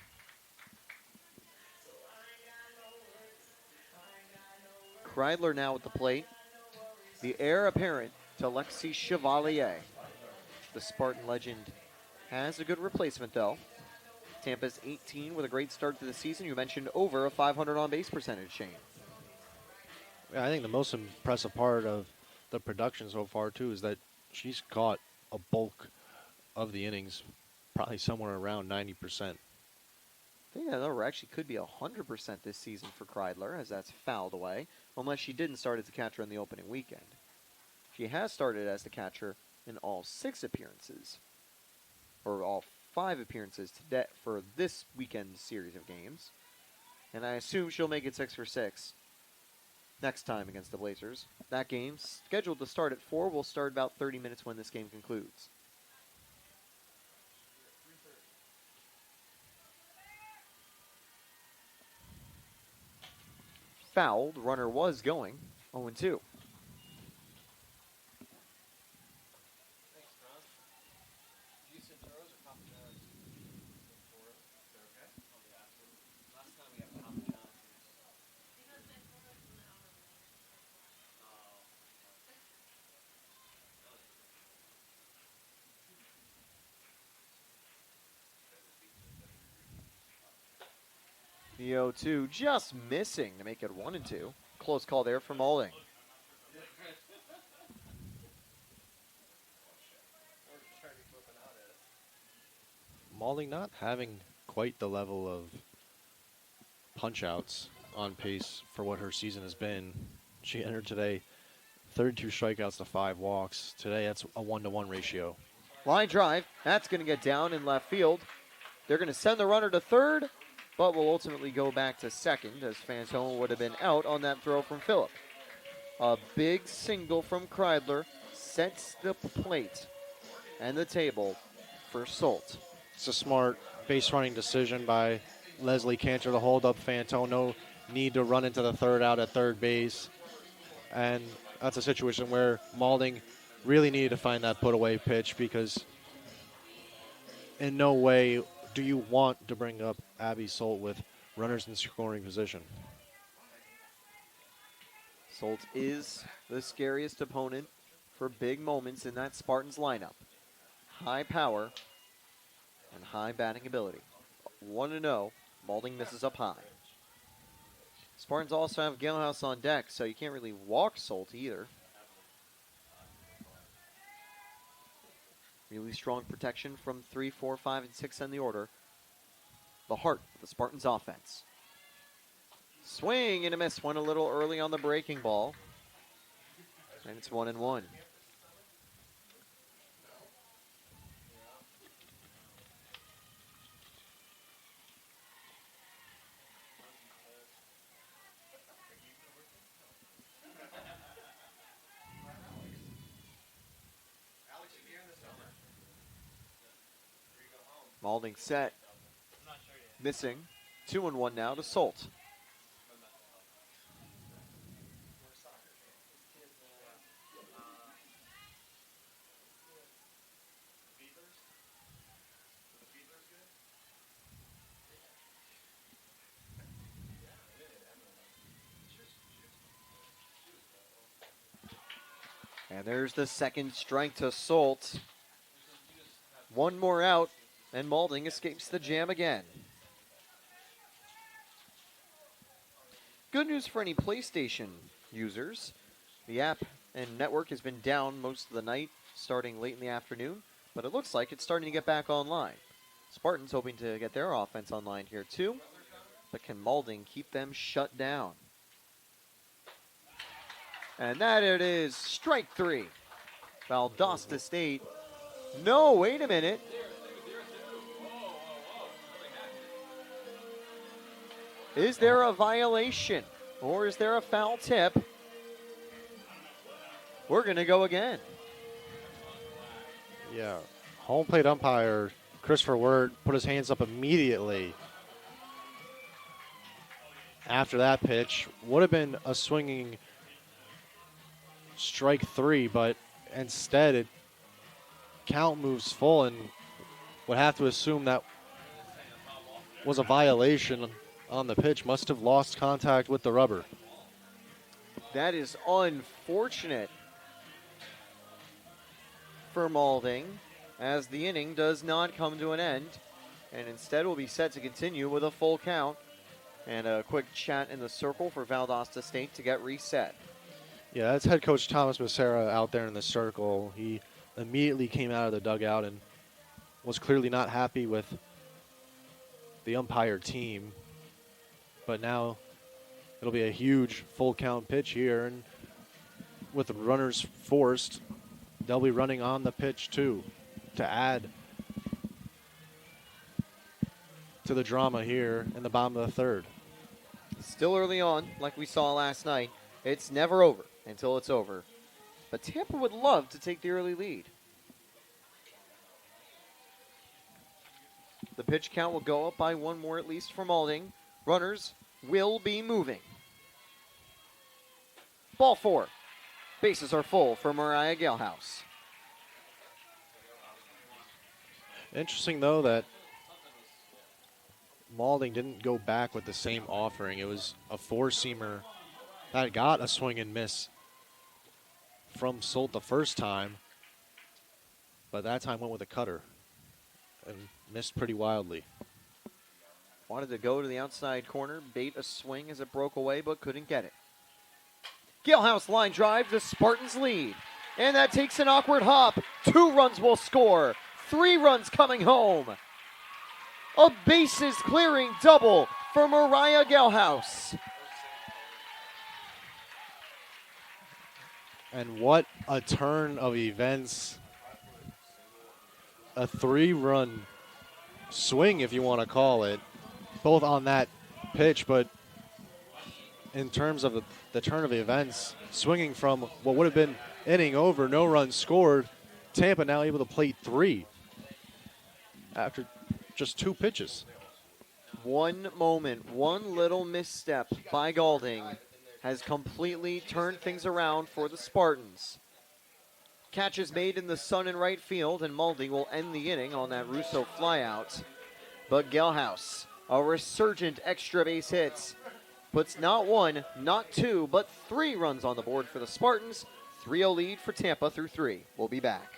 Kreidler now at the plate. The heir apparent to Lexi Chevalier. The Spartan legend has a good replacement, though. Tampa's 18 with a great start to the season. You mentioned over a 500 on-base percentage, Shane. Yeah, I think the most impressive part of the production so far, too, is that she's caught a bulk of the innings, probably somewhere around 90%. I think that number actually could be 100% this season for Kreidler, as that's fouled away, unless she didn't start as a catcher in the opening weekend. She has started as the catcher in all 6 appearances, or all 5 appearances today for this weekend's series of games, and I assume she'll make it 6 for 6 next time against the Blazers. That game, scheduled to start at 4, will start about 30 minutes when this game concludes. Fouled, runner was going, 0-2. The 0-2 just missing to make it 1-2. Close call there for Maulding. Maulding not having quite the level of punch-outs on pace for what her season has been. She entered today 32 strikeouts to 5 walks. Today that's a 1-to-1 ratio. Line drive. That's going to get down in left field. They're going to send the runner to third, but will ultimately go back to second as Fantone would have been out on that throw from Phillip. A big single from Kreidler sets the plate and the table for Solt. It's a smart base running decision by Leslie Cantor to hold up Fantone. No need to run into the third out at third base. And that's a situation where Maulding really needed to find that put-away pitch because in no way do you want to bring up Abby Solt with runners in scoring position. Solt is the scariest opponent for big moments in that Spartans lineup. High power and high batting ability. 1-0, Maulding misses up high. Spartans also have Galehouse on deck, so you can't really walk Solt either. Really strong protection from 3, 4, 5, and 6 in the order. The heart of the Spartans offense. Swing and a miss. Went a little early on the breaking ball. And it's 1-1. Maulding set. Missing. 2-1 now to Solt. And there's the second strike to Solt. One more out, and Maulding escapes the jam again. Good news for any PlayStation users. The app and network has been down most of the night, starting late in the afternoon, but it looks like it's starting to get back online. Spartans hoping to get their offense online here too, but can Maulding keep them shut down? And that it is, strike 3. Valdosta State. No, wait a minute. Is there a violation or is there a foul tip? We're going to go again. Yeah, home plate umpire Christopher Wirt put his hands up immediately after that pitch. Would have been a swinging strike 3, but instead it count moves full and would have to assume that was a violation on the pitch. Must have lost contact with the rubber. That is unfortunate for Maulding, as the inning does not come to an end, and instead will be set to continue with a full count and a quick chat in the circle for Valdosta State to get reset. Yeah, that's head coach Thomas Becerra out there in the circle. He immediately came out of the dugout and was clearly not happy with the umpire team. But now it'll be a huge full count pitch here, and with the runners forced, they'll be running on the pitch too to add to the drama here in the bottom of the third. Still early on, like we saw last night. It's never over until it's over. But Tampa would love to take the early lead. The pitch count will go up by one more at least for Maulding. Runners will be moving. Ball 4. Bases are full for Mariah Galehouse. Interesting, though, that Maulding didn't go back with the same offering. It was a four-seamer that got a swing and miss from Solt the first time, but that time went with a cutter and missed pretty wildly. Wanted to go to the outside corner, bait a swing as it broke away, but couldn't get it. Galehouse line drive, the Spartans lead. And that takes an awkward hop. 2 runs will score. 3 runs coming home. A bases clearing double for Mariah Galehouse. And what a turn of events. A 3-run swing, if you want to call it, both on that pitch, but in terms of the turn of events, swinging from what would have been inning over, no runs scored, Tampa now able to plate 3 after just 2 pitches. One moment, one little misstep by Galding has completely turned things around for the Spartans. Catch is made in the sun in right field, and Maldi will end the inning on that Russo flyout. But Galehouse, a resurgent extra base hits, puts not 1, not 2, but 3 runs on the board for the Spartans. 3-0 lead for Tampa through 3. We'll be back.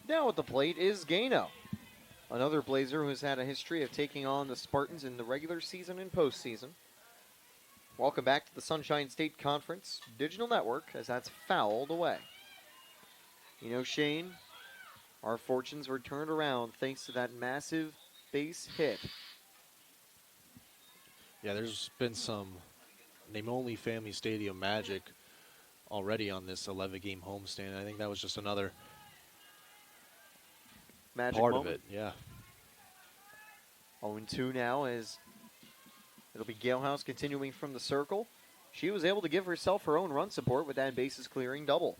Now at the plate is Gano, another Blazer who has had a history of taking on the Spartans in the regular season and postseason. Welcome back to the Sunshine State Conference Digital Network, as that's fouled away. You know, Shane, our fortunes were turned around thanks to that massive base hit. Yeah, there's been some Namoli Family Stadium magic already on this 11-game homestand. I think that was just another Magic part moment. of it, yeah. 0-2 now, as it'll be Galehouse continuing from the circle. She was able to give herself her own run support with that bases clearing double.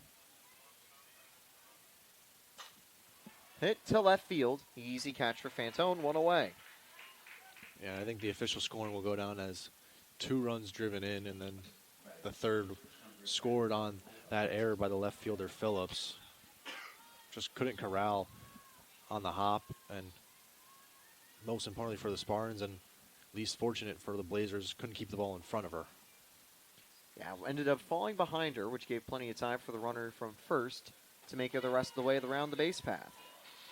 Hit to left field. Easy catch for Fantone, 1 away. Yeah, I think the official scoring will go down as 2 runs driven in, and then the third scored on that error by the left fielder Phillips. Just couldn't corral on the hop, and most importantly for the Spartans, and least fortunate for the Blazers, couldn't keep the ball in front of her. Yeah, ended up falling behind her, which gave plenty of time for the runner from first to make it the rest of the way around the base path.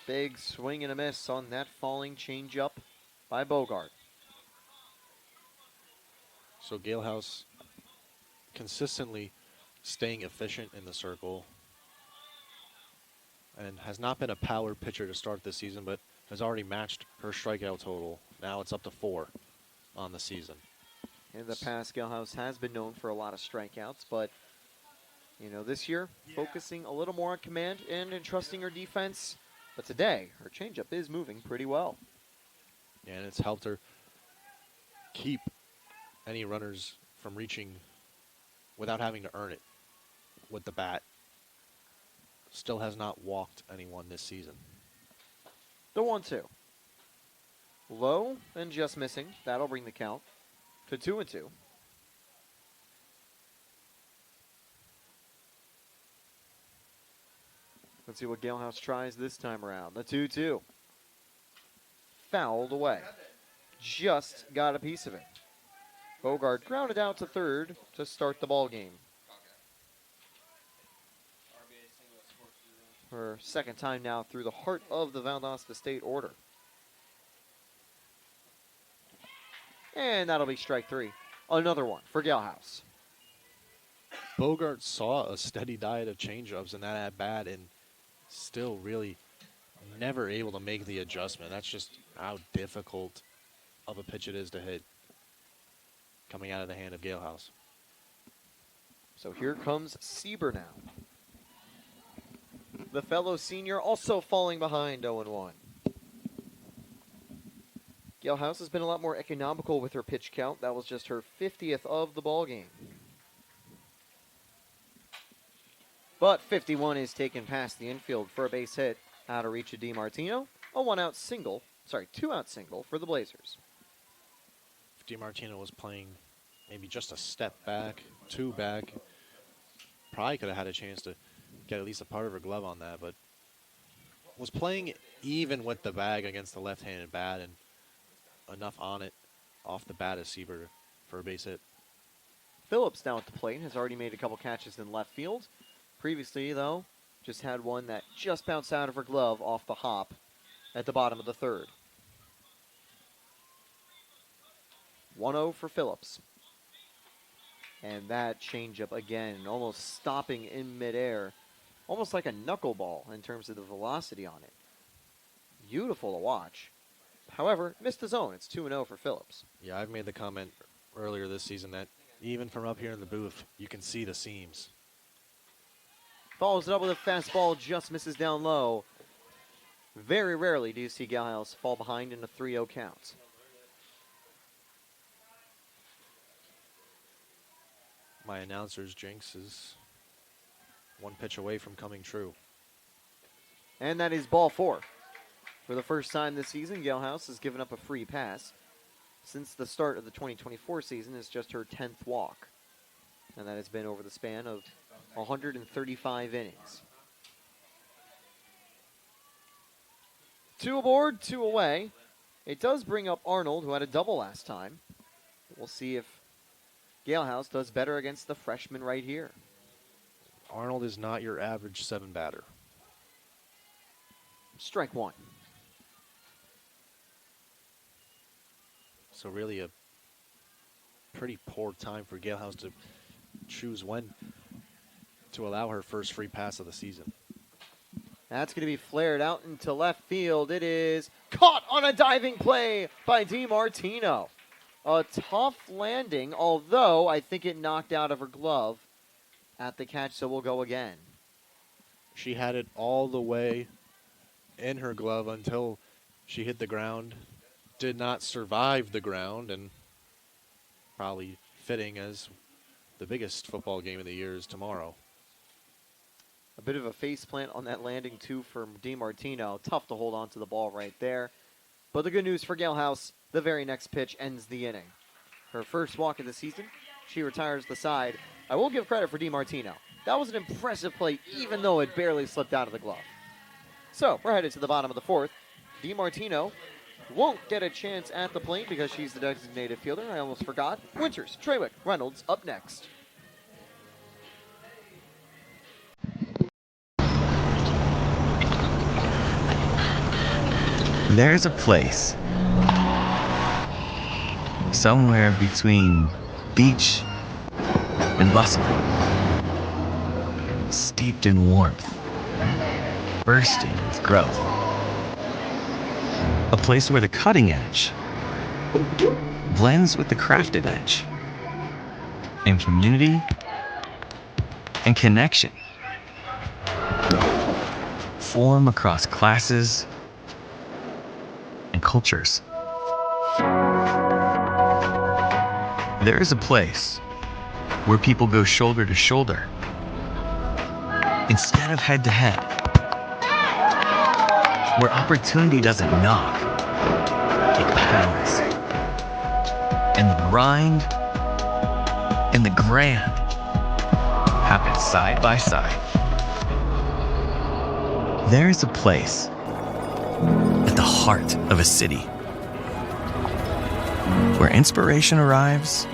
Big swing and a miss on that falling changeup by Bogart. So Galehouse consistently staying efficient in the circle, and has not been a power pitcher to start this season, but has already matched her strikeout total. Now it's up to 4 on the season. In the past, Galehouse has been known for a lot of strikeouts, but you know, this year, focusing a little more on command and entrusting her defense. But today, her changeup is moving pretty well. And it's helped her keep any runners from reaching without having to earn it with the bat. Still has not walked anyone this season. The 1-2. Low and just missing. That'll bring the count to 2-2. Let's see what Galehouse tries this time around. The 2-2. Fouled away. Just got a piece of it. Bogart grounded out to third to start the ball game. for second time now through the heart of the Valdosta State order. And that'll be strike three. Another one for Galhouse. Bogart saw a steady diet of changeups in that at bat and still really never able to make the adjustment. That's just how difficult of a pitch it is to hit coming out of the hand of Galehouse. So here comes Sieber now. The fellow senior also falling behind 0-1. Galehouse has been a lot more economical with her pitch count. That was just her 50th of the ball game. But 51 is taken past the infield for a base hit out of reach of DiMartino. A two-out single for the Blazers. If DiMartino was playing maybe just a step back, two back, probably could have had a chance to get at least a part of her glove on that, but was playing even with the bag against the left-handed bat and enough on it off the bat as Sieber for a base hit. Phillips down at the plate has already made a couple catches in left field. Previously, though, just had one that just bounced out of her glove off the hop at the bottom of the third. 1-0 for Phillips. And that changeup again, almost stopping in midair. Almost like a knuckleball in terms of the velocity on it. Beautiful to watch. However, missed the zone. It's 2-0 for Phillips. Yeah, I've made the comment earlier this season that even from up here in the booth, you can see the seams. Follows it up with a fastball, just misses down low. Very rarely do you see Galhouse fall behind in a 3-0 count. My announcer's jinx is one pitch away from coming true. And that is ball four. For the first time this season, Galhouse has given up a free pass. Since the start of the 2024 season, it's just her 10th walk. And that has been over the span of 135 innings. 2 aboard, 2 away. It does bring up Arnold, who had a double last time. We'll see if Galhouse does better against the freshman right here. Arnold is not your average 7 batter. Strike one. So really a pretty poor time for Galehouse to choose when to allow her first free pass of the season. That's going to be flared out into left field. It is caught on a diving play by DiMartino. A tough landing, although I think it knocked out of her glove at the catch, so we'll go again. She had it all the way in her glove until she hit the ground. Did not survive the ground, and probably fitting as the biggest football game of the year is tomorrow. A bit of a face plant on that landing, too, for DiMartino. Tough to hold on to the ball right there. But the good news for Galhouse, the very next pitch ends the inning. Her first walk of the season, she retires the side. I will give credit for DiMartino. That was an impressive play, even though it barely slipped out of the glove. So, we're headed to the bottom of the fourth. DiMartino won't get a chance at the plate because she's the designated fielder. I almost forgot. Winters, Trawick, Reynolds up next. There's a place somewhere between beach and bustle, steeped in warmth, bursting with growth. A place where the cutting edge blends with the crafted edge, and community and connection form across classes and cultures. There is a place where people go shoulder to shoulder instead of head to head, where opportunity doesn't knock, it pounds, and the grind and the grand happen side by side. There is a place at the heart of a city where inspiration arrives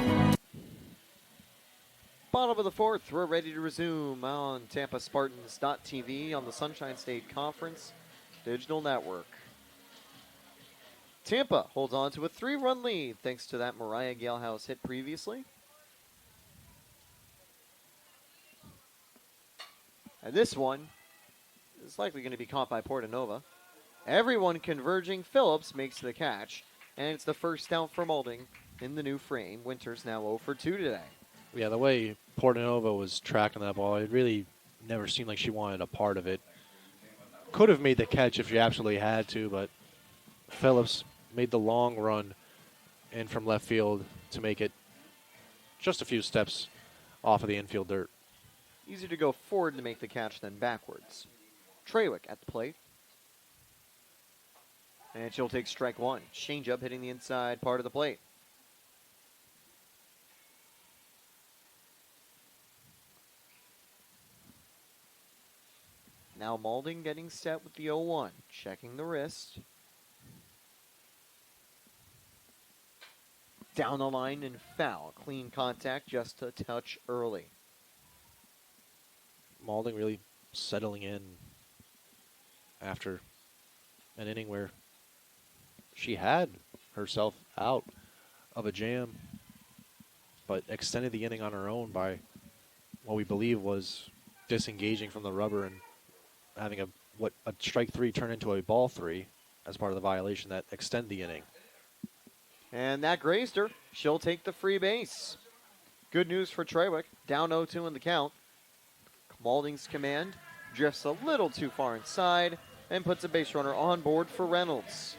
Bottom of the fourth, we're ready to resume on TampaSpartans.tv on the Sunshine State Conference Digital Network. Tampa holds on to a 3-run lead thanks to that Mariah Galehouse hit previously. And this one is likely going to be caught by Portanova. Everyone converging. Phillips makes the catch, and it's the first down for Maulding in the new frame. Winters now 0 for 2 today. Yeah, the way Portanova was tracking that ball, it really never seemed like she wanted a part of it. Could have made the catch if she absolutely had to, but Phillips made the long run in from left field to make it just a few steps off of the infield dirt. Easier to go forward to make the catch than backwards. Trawick at the plate. And she'll take strike one. Changeup hitting the inside part of the plate. Now Maulding getting set with the 0-1. Checking the wrist. Down the line and foul. Clean contact, just a touch early. Maulding really settling in after an inning where she had herself out of a jam, but extended the inning on her own by what we believe was disengaging from the rubber and having a strike three turn into a ball three as part of the violation that extend the inning. And that grazed her. She'll take the free base. Good news for Trawick. Down 0-2 in the count. Maulding's command drifts a little too far inside and puts a base runner on board for Reynolds.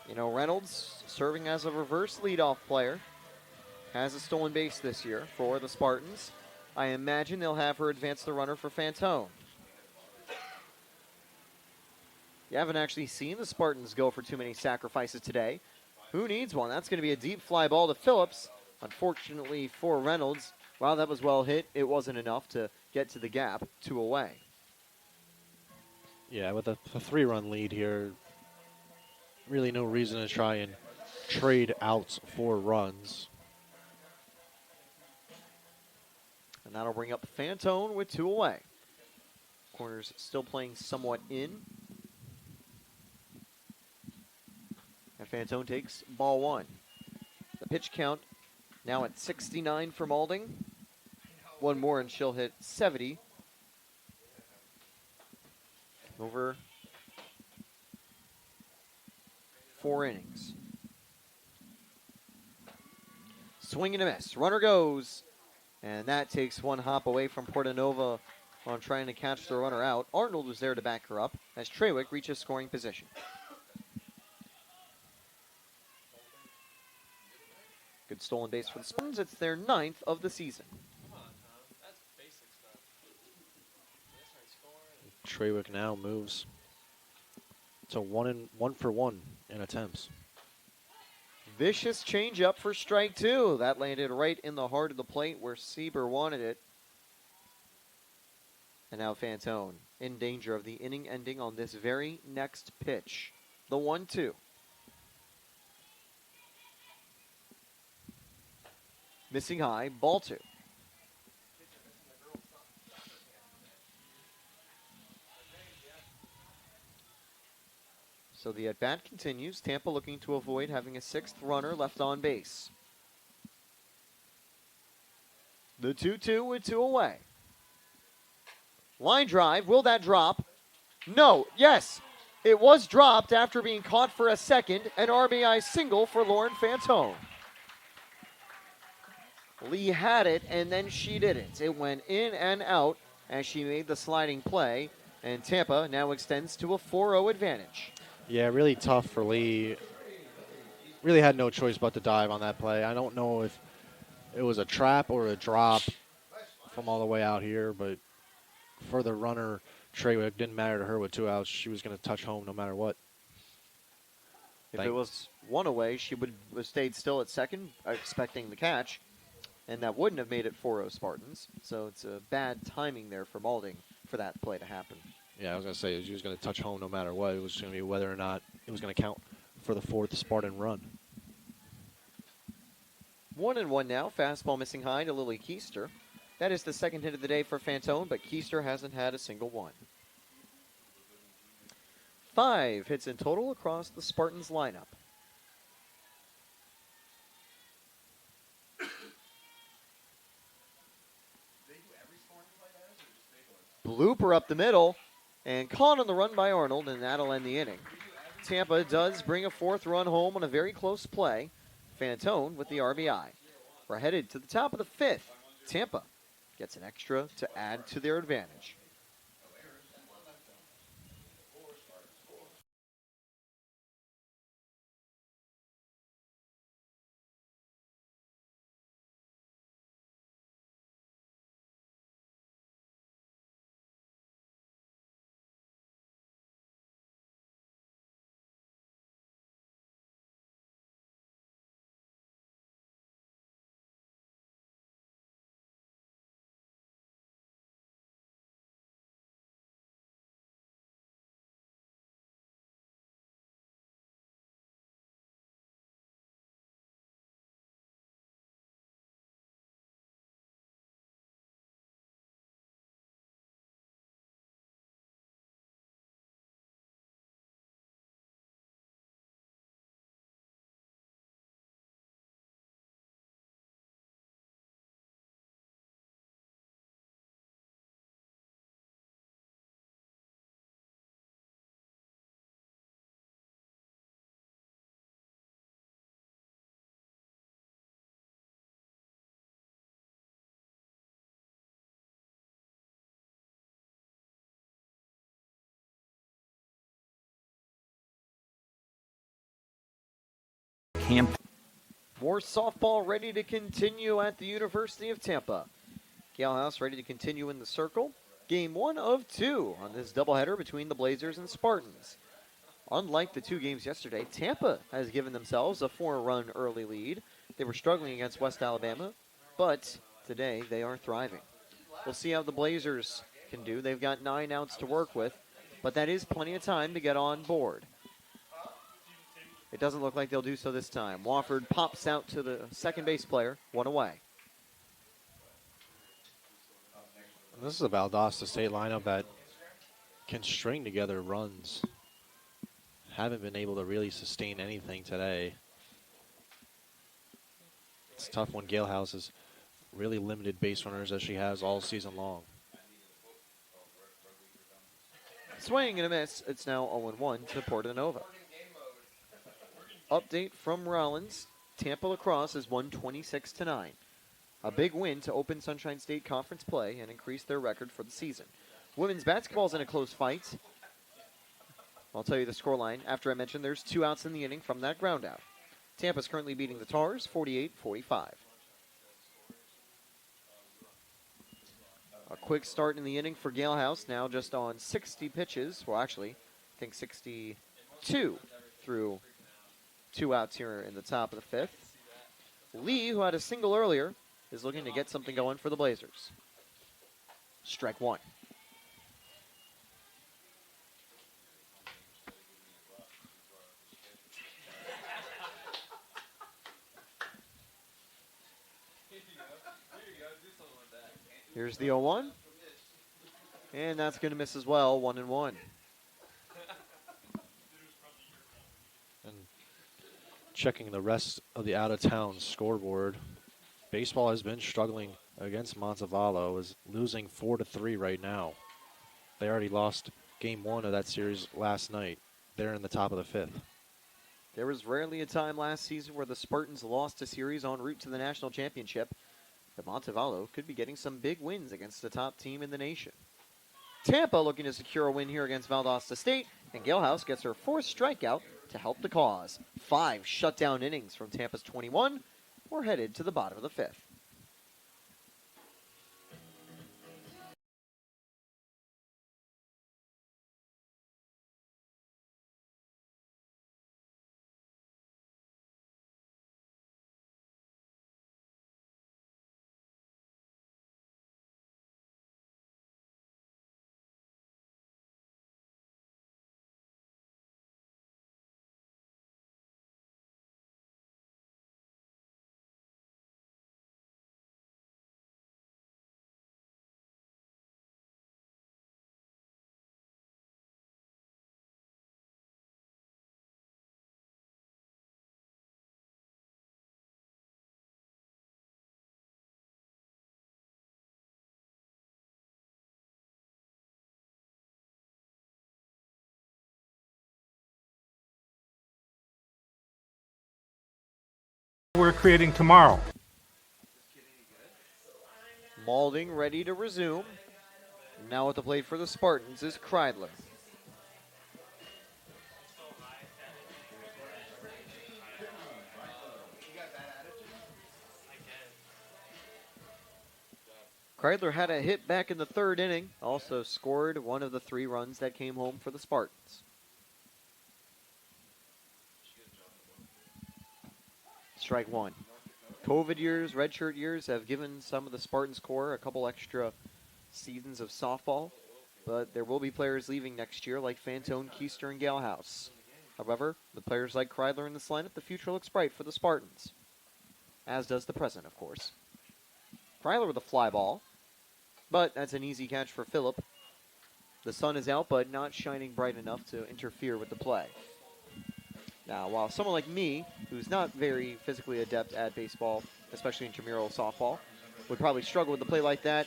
You know, Reynolds serving as a reverse leadoff player. Has a stolen base this year for the Spartans. I imagine they'll have her advance the runner for Fantone. You haven't actually seen the Spartans go for too many sacrifices today. Who needs one? That's going to be a deep fly ball to Phillips. Unfortunately for Reynolds, while that was well hit, it wasn't enough to get to the gap, 2 away. Yeah, with a 3-run lead here, really no reason to try and trade outs for runs. And that'll bring up Fantone with 2 away. Corners still playing somewhat in. And Fantone takes ball 1. The pitch count now at 69 for Maulding. One more and she'll hit 70. Over 4 innings. Swing and a miss. Runner goes. And that takes one hop away from Portanova on trying to catch the runner out. Arnold was there to back her up as Trawick reaches scoring position. Good stolen base for the Spartans. It's their 9th of the season. Trawick now moves to 1 for 1 in attempts. Vicious changeup for strike 2. That landed right in the heart of the plate where Sieber wanted it. And now Fantone in danger of the inning ending on this very next pitch. The 1-2. Missing high, ball 2. So the at-bat continues. Tampa looking to avoid having a 6th runner left on base. The 2-2 with 2 away. Line drive, will that drop? No, yes. It was dropped after being caught for a second. An RBI single for Lauren Fantone. Lee had it, and then she didn't. It went in and out as she made the sliding play, and Tampa now extends to a 4-0 advantage. Yeah, really tough for Lee. Really had no choice but to dive on that play. I don't know if it was a trap or a drop from all the way out here, but for the runner, Trawick, didn't matter to her with 2 outs. She was going to touch home no matter what. If it was 1 away, she would have stayed still at second, expecting the catch, and that wouldn't have made it 4-0 Spartans. So it's a bad timing there for Maulding for that play to happen. Yeah, I was going to say, she was going to touch home no matter what. It was going to be whether or not it was going to count for the 4th Spartan run. 1-1 now. Fastball missing high to Lily Keister. That is the second hit of the day for Fantone, but Keister hasn't had a single one. 5 hits in total across the Spartans lineup. Blooper up the middle, and caught on the run by Arnold, and that'll end the inning. Tampa does bring a 4th run home on a very close play. Fantone with the RBI. We're headed to the top of the 5th. Tampa gets an extra to add to their advantage. More softball ready to continue at the University of Tampa. Galehouse ready to continue in the circle. Game 1 of 2 on this doubleheader between the Blazers and Spartans. Unlike the 2 games yesterday, Tampa has given themselves a 4-run early lead. They were struggling against West Alabama, but today they are thriving. We'll see how the Blazers can do. They've got 9 outs to work with, but that is plenty of time to get on board. It doesn't look like they'll do so this time. Wofford pops out to the second base player, 1 away. This is a Valdosta State lineup that can string together runs. Haven't been able to really sustain anything today. It's tough when Galehouse has really limited base runners as she has all season long. Swing and a miss. It's now 0-1 to Portanova. Update from Rollins. Tampa lacrosse is 126-9. A big win to open Sunshine State Conference play and increase their record for the season. Women's basketball is in a close fight. I'll tell you the scoreline after I mention there's 2 outs in the inning from that ground out. Tampa's currently beating the Tars 48-45. A quick start in the inning for Galehouse, now just on 60 pitches. Well, actually, I think 62 through 2 outs here in the top of the 5th. Lee, who had a single earlier, is looking to get something going for the Blazers. Strike 1. Here's the 0-1. And that's going to miss as well, 1-1. And checking the rest of the out-of-town scoreboard, baseball has been struggling against Montevallo, is losing 4-3 right now. They already lost game 1 of that series last night. They're in the top of the 5th. There was rarely a time last season where the Spartans lost a series en route to the national championship. But Montevallo could be getting some big wins against the top team in the nation. Tampa looking to secure a win here against Valdosta State, and Galehouse gets her 4th strikeout to help the cause. 5 shutdown innings from Tampa's 21. We're headed to the bottom of the 5th. we're creating tomorrow. Maulding ready to resume. Now at the plate for the Spartans is Kreidler. Kreidler had a hit back in the third inning, also scored one of the 3 runs that came home for the Spartans. Strike one. COVID years, redshirt years have given some of the Spartans core a couple extra seasons of softball, but there will be players leaving next year like Fantone, Keister, and Galehouse. However, with players like Kreidler in this lineup, the future looks bright for the Spartans, as does the present, of course. Kreidler with a fly ball, but that's an easy catch for Phillip. The sun is out, but not shining bright enough to interfere with the play. Now, while someone like me, who's not very physically adept at baseball, especially intramural softball, would probably struggle with a play like that,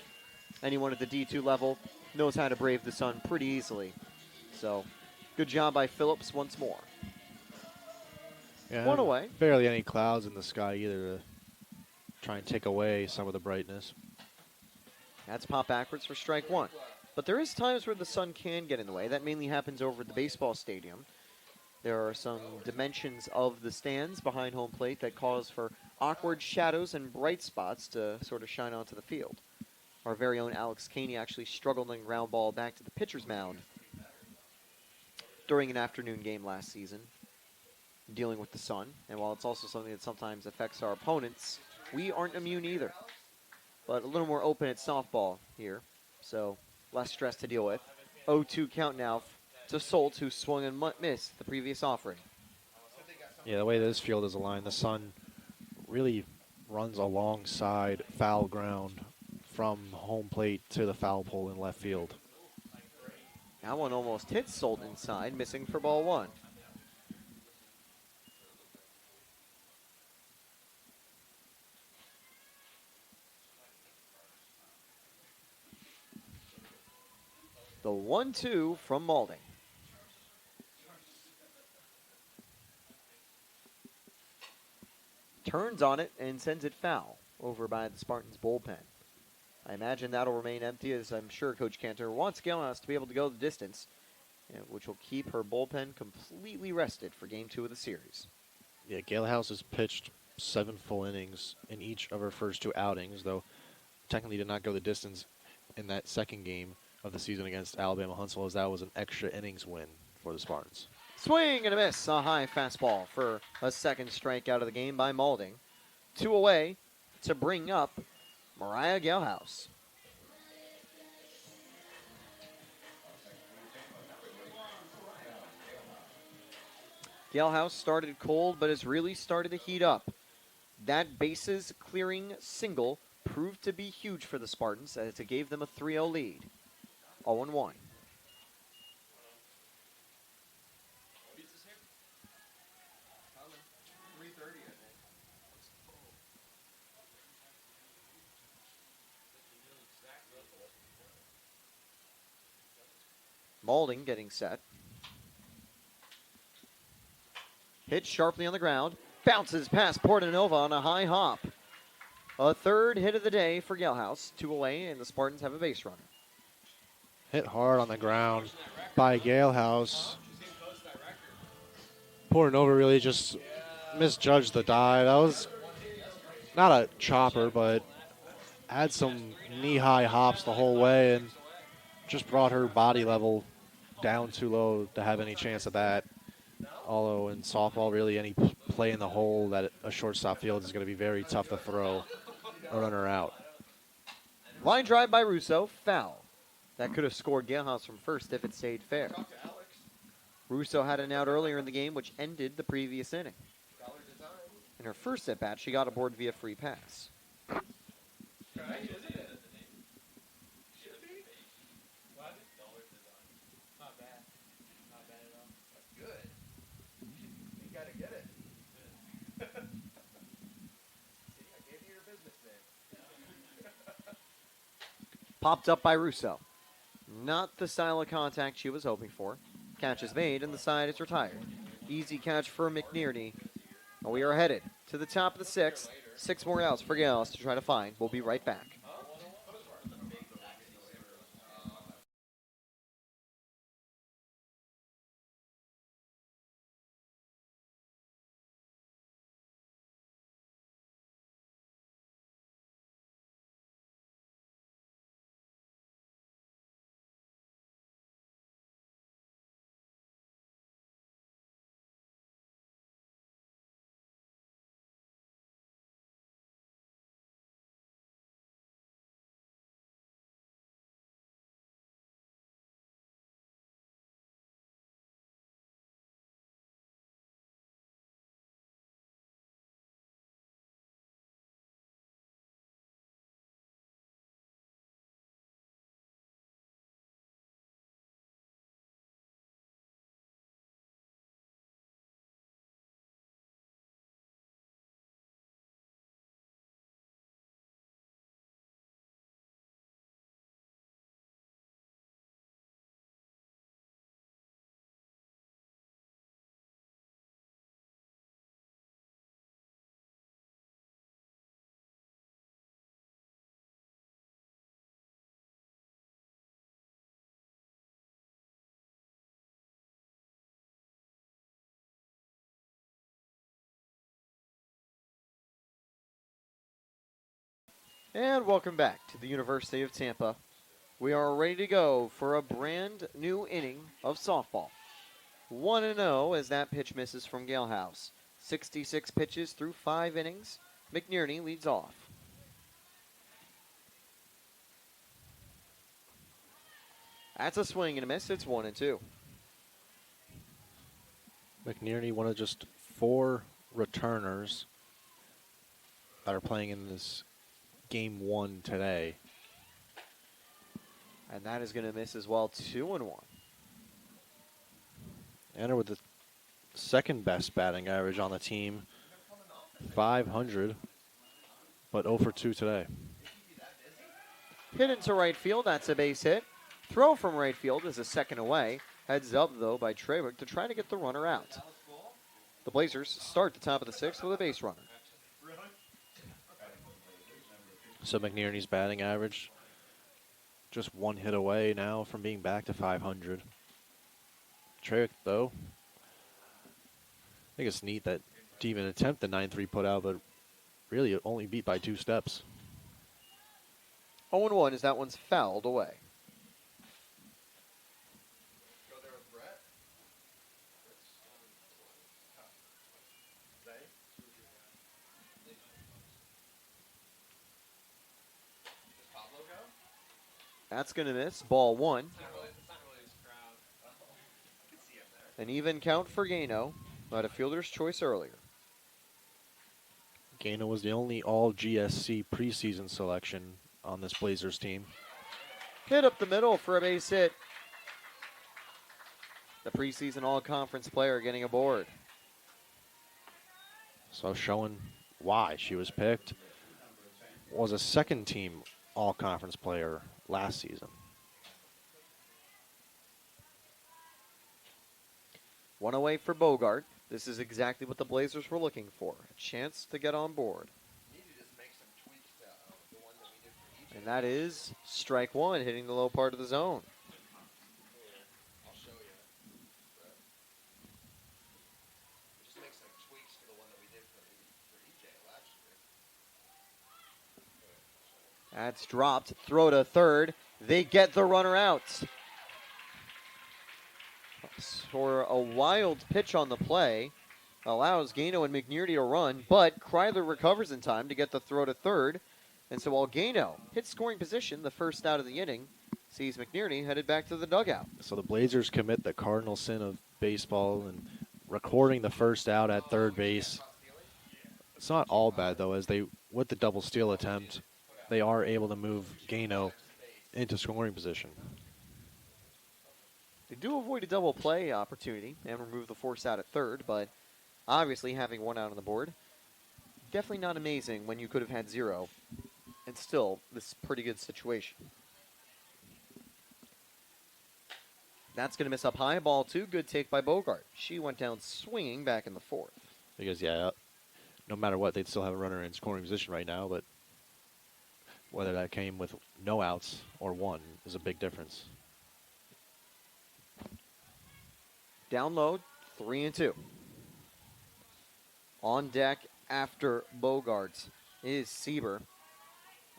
anyone at the D2 level knows how to brave the sun pretty easily. So, good job by Phillips once more. Yeah, One away. Barely any clouds in the sky either to try and take away some of the brightness. That's pop backwards for strike one. But there is times where the sun can get in the way. That mainly happens over at the baseball stadium. There are some dimensions of the stands behind home plate that cause for awkward shadows and bright spots to sort of shine onto the field. Our very own Alex Caney actually struggled in ground ball back to the pitcher's mound during an afternoon game last season, dealing with the sun. And while it's also something that sometimes affects our opponents, we aren't immune either. But a little more open at softball here, so less stress to deal with. 0-2 count now to Soltz, who swung and missed the previous offering. Yeah, the way this field is aligned, the sun really runs alongside foul ground from home plate to the foul pole in left field. That one almost hit Solt inside, missing for ball one. The 1-2 from Maulding. Turns on it and sends it foul over by the Spartans bullpen. I imagine that'll remain empty, as I'm sure Coach Cantor wants Galehouse to be able to go the distance, which will keep her bullpen completely rested for game 2 of the series. Yeah, Galehouse has pitched 7 full innings in each of her first 2 outings, though technically did not go the distance in that second game of the season against Alabama Huntsville, as that was an extra innings win for the Spartans. Swing and a miss, a high fastball for a second strikeout of the game by Maulding. 2 away to bring up Mariah Galehouse. Galehouse started cold, but has really started to heat up. That bases clearing single proved to be huge for the Spartans, as it gave them a 3-0 lead. 0-1. Maulding getting set. Hit sharply on the ground. Bounces past Portanova on a high hop. A third hit of the day for Galehouse. 2 away, and the Spartans have a base runner. Hit hard on the ground by Galehouse. Portanova really just misjudged the dive. That was not a chopper, but had some knee-high hops the whole way and just brought her body level down too low to have any chance of that. Although in softball, really any play in the hole that a shortstop field is going to be very tough to throw a runner out. Line drive by Russo, foul. That could have scored Galehouse from first if it stayed fair. Russo had an out earlier in the game, which ended the previous inning. In her first at-bat, she got aboard via free pass. Popped up by Russo. Not the style of contact she was hoping for. Catch is made, and the side is retired. Easy catch for McNearney. And we are headed to the top of the sixth. 6 more outs for Gales to try to find. We'll be right back. And welcome back to the University of Tampa. We are ready to go for a brand new inning of softball. 1-0 as that pitch misses from Galehouse. 66 pitches through 5 innings. McNerney leads off. That's a swing and a miss. It's 1-2. McNerney, one of just 4 returners that are playing in this game 1 today. And that is going to miss as well. 2-1. Enter with the second best batting average on the team, 500, but 0 for 2 today. Hit into right field. That's a base hit. Throw from right field is a second away. Heads up, though, by Trewick to try to get the runner out. The Blazers start the top of the 6th with a base runner. So McNerney's batting average just 1 hit away now from being back to 500. Trewick, though, I think it's neat that to even attempt the 9-3 putout, but really only beat by 2 steps. 0-1 as that one's fouled away. That's going to miss. Ball 1. An even count for Gano, but a fielder's choice earlier. Gano was the only all-GSC preseason selection on this Blazers team. Hit up the middle for a base hit. The preseason all-conference player getting aboard. So showing why she was picked. Was a second-team all-conference player last season. 1 away for Bogart. This is exactly what the Blazers were looking for. A chance to get on board. And that is strike 1, hitting the low part of the zone. That's dropped. Throw to third. They get the runner out. For a wild pitch on the play. Allows Gano and McNerney to run, but Kryler recovers in time to get the throw to third. And so while Gano hits scoring position, the first out of the inning, sees McNerney headed back to the dugout. So the Blazers commit the cardinal sin of baseball and recording the first out at third base. It's not all bad, though, as they, with the double steal attempt, they are able to move Gano into scoring position. They do avoid a double play opportunity and remove the force out at third, but obviously having 1 out on the board, definitely not amazing when you could have had 0, and still this pretty good situation. That's going to miss up high. Ball 2, good take by Bogart. She went down swinging back in the 4th. Because, yeah, no matter what, they'd still have a runner in scoring position right now, but whether that came with no outs or one is a big difference. Down low, 3-2. On deck after Bogarts is Sieber.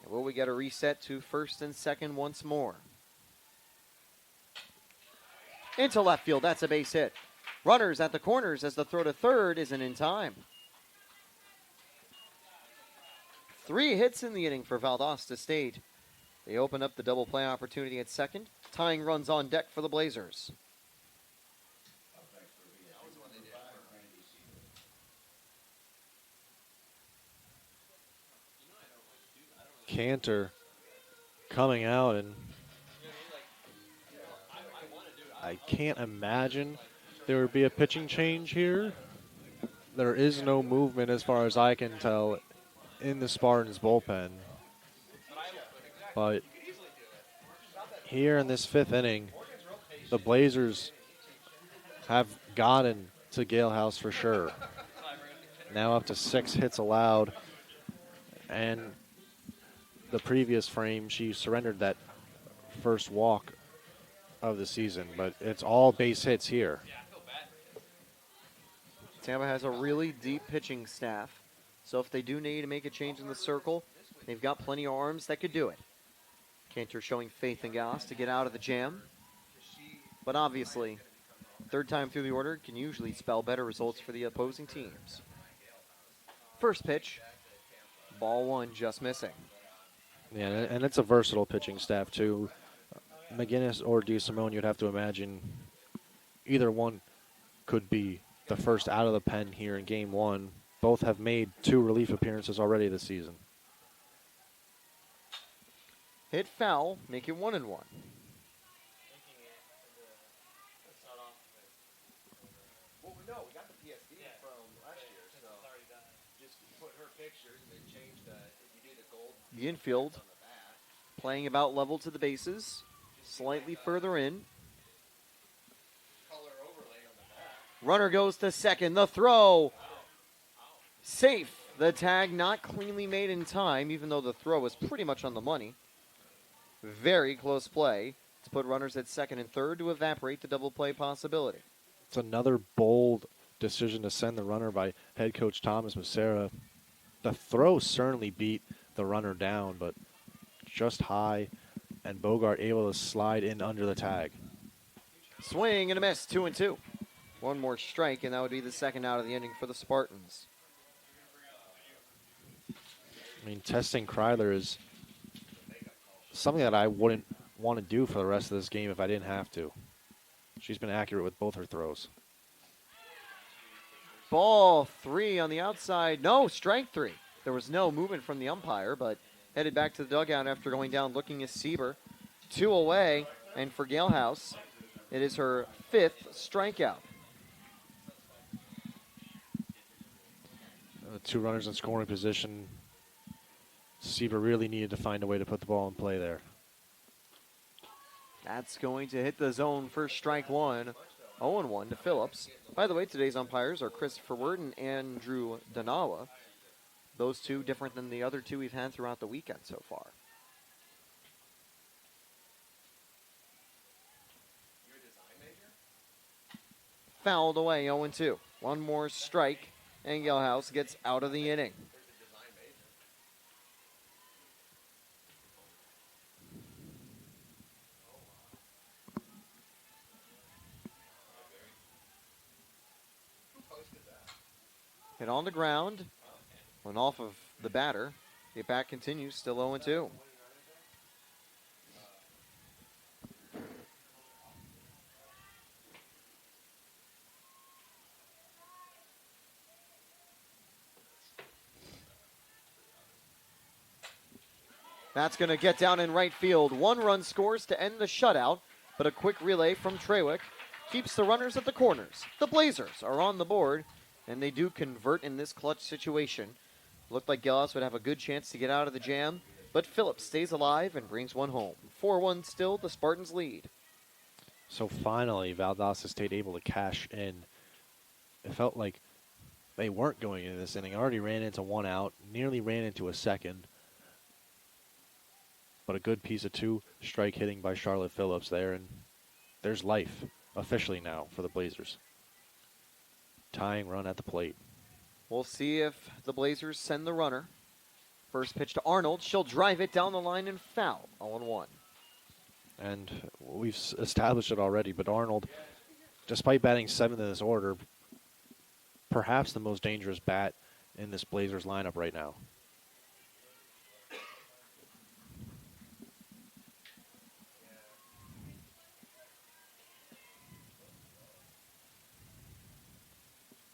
And will we get a reset to first and second once more? Into left field, that's a base hit. Runners at the corners as the throw to third isn't in time. 3 hits in the inning for Valdosta State. They open up the double play opportunity at second. Tying runs on deck for the Blazers. Cantor coming out, and I can't imagine there would be a pitching change here. There is no movement as far as I can tell in the Spartans bullpen. But here in this 5th inning, the Blazers have gotten to Galehouse for sure. Now up to 6 hits allowed, and the previous frame, she surrendered that first walk of the season, but it's all base hits here. Tampa has a really deep pitching staff, so if they do need to make a change in the circle, they've got plenty of arms that could do it. Cantor showing faith in Gauss to get out of the jam, but obviously, third time through the order can usually spell better results for the opposing teams. First pitch, ball 1 just missing. Yeah, and it's a versatile pitching staff, too. McGinnis or DeSimone, you'd have to imagine either one could be the first out of the pen here in Game 1. Both have made 2 relief appearances already this season. Hit foul, make it 1-1. The infield playing about level to the bases, slightly further in. Runner goes to second. The throw, safe. The tag not cleanly made in time, even though the throw was pretty much on the money. Very close play to put runners at second and third to evaporate the double play possibility. It's another bold decision to send the runner by head coach Thomas Macera. The throw certainly beat the runner down, but just high, and Bogart able to slide in under the tag. Swing and a miss, 2-2. One more strike, and that would be the second out of the inning for the Spartans. I mean, testing Kryler is something that I wouldn't want to do for the rest of this game if I didn't have to. She's been accurate with both her throws. Ball 3 on the outside. No, strike 3. There was no movement from the umpire, but headed back to the dugout after going down looking at Sieber. 2 away, and for Galehouse, it is her 5th strikeout. 2 runners in scoring position. Sieber really needed to find a way to put the ball in play there. That's going to hit the zone for strike 1. 0-1 to Phillips. By the way, today's umpires are Christopher Word and Andrew Danawa. Those 2 different than the other 2 we've had throughout the weekend so far. Fouled away, 0-2. One more strike, and Galehouse gets out of the inning. Hit on the ground, went off of the batter. The bat continues, still 0-2. That's going to get down in right field. 1 run scores to end the shutout, but a quick relay from Trewick keeps the runners at the corners. The Blazers are on the board, and they do convert in this clutch situation. Looked like Gillis would have a good chance to get out of the jam, but Phillips stays alive and brings one home. 4-1 still, the Spartans lead. So finally, Valdosta State able to cash in. It felt like they weren't going into this inning. Already ran into one out, nearly ran into a second. But a good piece of two-strike hitting by Charlotte Phillips there, and there's life officially now for the Blazers. Tying run at the plate. We'll see if the Blazers send the runner. First pitch to Arnold. She'll drive it down the line and foul. 0-1. And we've established it already, but Arnold, despite batting 7th in this order, perhaps the most dangerous bat in this Blazers lineup right now.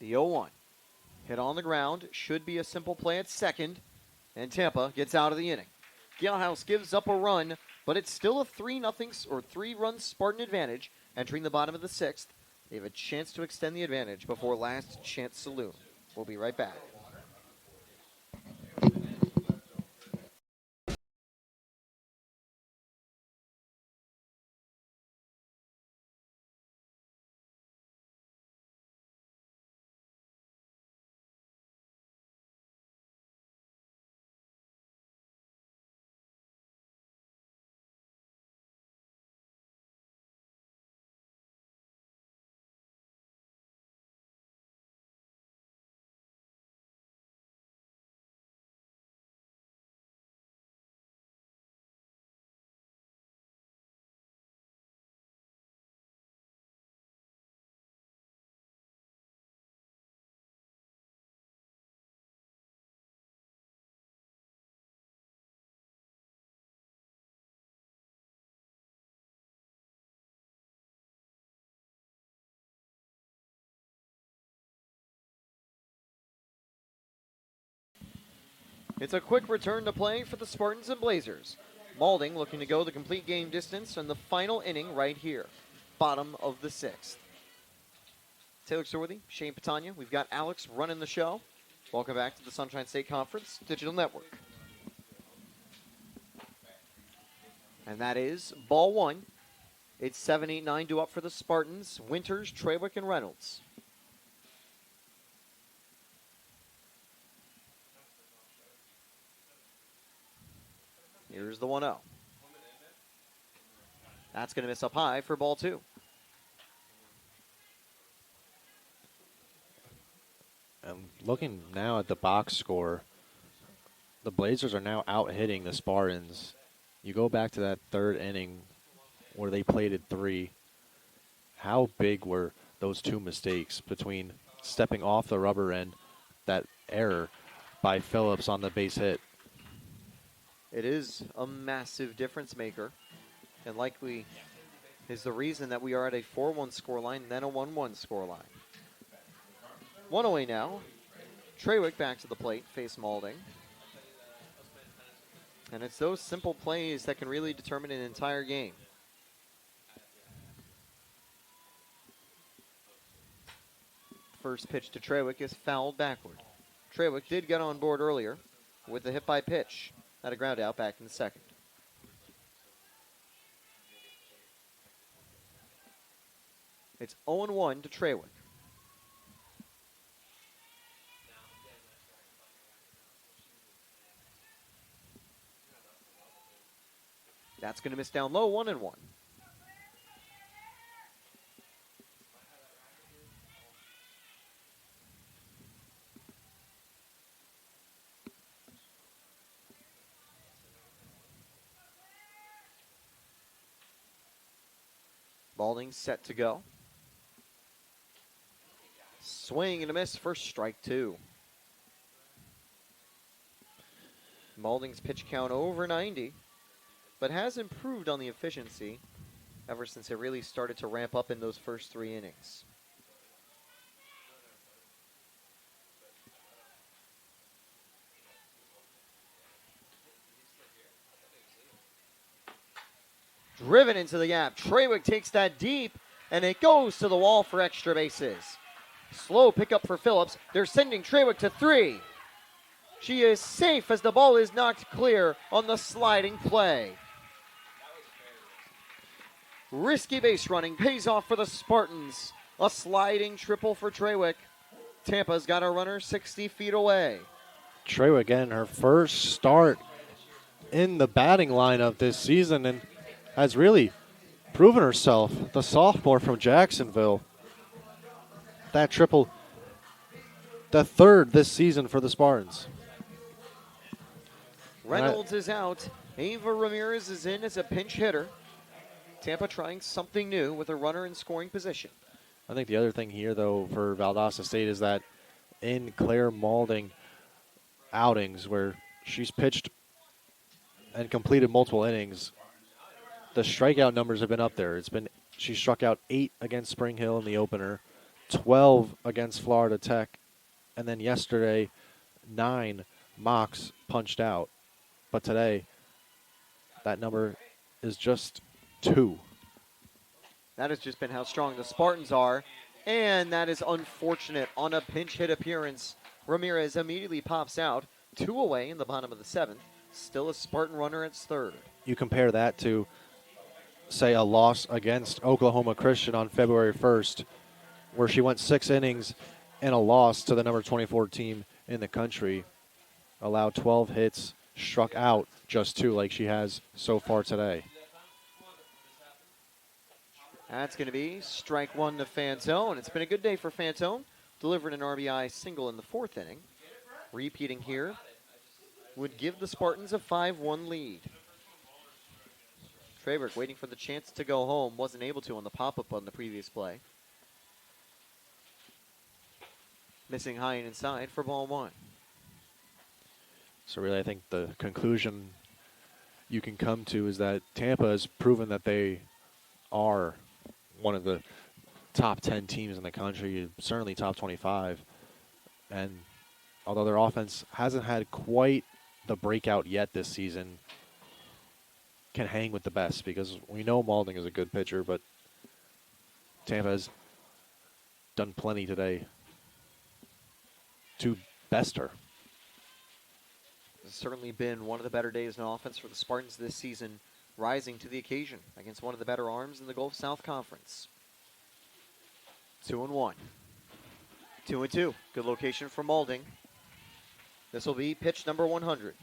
The 0-1. Hit on the ground. Should be a simple play at second. And Tampa gets out of the inning. Galehouse gives up a run, but it's still a 3-run Spartan advantage. Entering the bottom of the 6th, they have a chance to extend the advantage before Last Chance Saloon. We'll be right back. It's a quick return to play for the Spartans and Blazers. Maulding looking to go the complete game distance in the final inning right here. Bottom of the 6th. Taylor Sorworthy, Shane Patania. We've got Alex running the show. Welcome back to the Sunshine State Conference Digital Network. And that is ball 1. It's 7-8-9 due up for the Spartans. Winters, Trawick, and Reynolds. Here's the 1-0. That's going to miss up high for ball 2. Looking now at the box score, the Blazers are now out-hitting the Spartans. You go back to that 3rd inning where they plated 3. How big were those 2 mistakes between stepping off the rubber and that error by Phillips on the base hit? It is a massive difference maker, and likely is the reason that we are at a 4-1 scoreline, then a 1-1 scoreline. 1 away now. Trawick back to the plate, face Maulding. And it's those simple plays that can really determine an entire game. First pitch to Trawick is fouled backward. Trawick did get on board earlier with the hit by pitch. Had a ground out back in the 2nd. It's 0-1 to Trawick. That's going to miss down low, 1-1. Maulding set to go. Swing and a miss for strike 2. Maulding's pitch count over 90, but has improved on the efficiency ever since it really started to ramp up in those first 3 innings. Driven into the gap. Trawick takes that deep, and it goes to the wall for extra bases. Slow pickup for Phillips. They're sending Trawick to 3. She is safe as the ball is knocked clear on the sliding play. Risky base running pays off for the Spartans. A sliding triple for Trawick. Tampa's got a runner 60 feet away. Trewa again, her first start in the batting lineup this season and has really proven herself, the sophomore from Jacksonville. That triple, the third this season for the Spartans. Reynolds is out. Ava Ramirez is in as a pinch hitter. Tampa trying something new with a runner in scoring position. I think the other thing here, though, for Valdosta State is that in Claire Maulding outings where she's pitched and completed multiple innings, the strikeout numbers have been up there. She struck out 8 against Spring Hill in the opener, 12 against Florida Tech, and then yesterday 9 mocks punched out. But today, that number is just 2. That has just been how strong the Spartans are, and that is unfortunate. On a pinch hit appearance, Ramirez immediately pops out, 2 away in the bottom of the 7th. Still a Spartan runner at third. You compare that to, say, a loss against Oklahoma Christian on February 1st, where she went 6 innings and a loss to the number 24 team in the country, allowed 12 hits, struck out just 2 like she has so far today. That's going to be strike 1 to Fantone. It's been a good day for Fantone. Delivered an RBI single in the 4th inning. Repeating here would give the Spartans a 5-1 lead. Traberg waiting for the chance to go home. Wasn't able to on the pop-up on the previous play. Missing high and inside for ball 1. So really I think the conclusion you can come to is that Tampa has proven that they are one of the top 10 teams in the country, certainly top 25. And although their offense hasn't had quite the breakout yet this season, can hang with the best because we know Maulding is a good pitcher, but Tampa has done plenty today to best her. It's certainly been one of the better days in offense for the Spartans this season, rising to the occasion against one of the better arms in the Gulf South Conference. 2-1. 2-2. Good location for Maulding. This will be pitch number 100.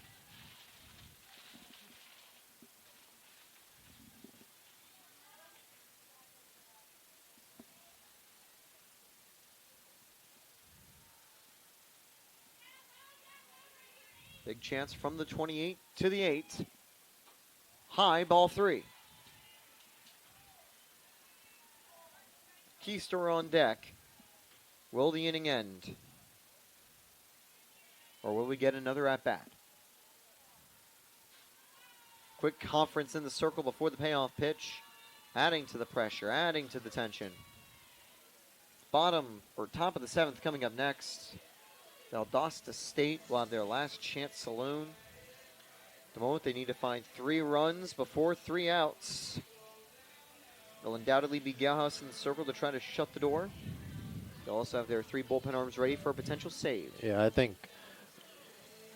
Big chance from the 28 to the 8. High, ball 3. Keister on deck. Will the inning end? Or will we get another at-bat? Quick conference in the circle before the payoff pitch. Adding to the pressure, adding to the tension. Bottom, or top of the 7th coming up next. Valdosta State will have their last chance saloon. At the moment, they need to find 3 runs before 3 outs. There'll undoubtedly be Galhouse in the circle to try to shut the door. They'll also have their 3 bullpen arms ready for a potential save. Yeah, I think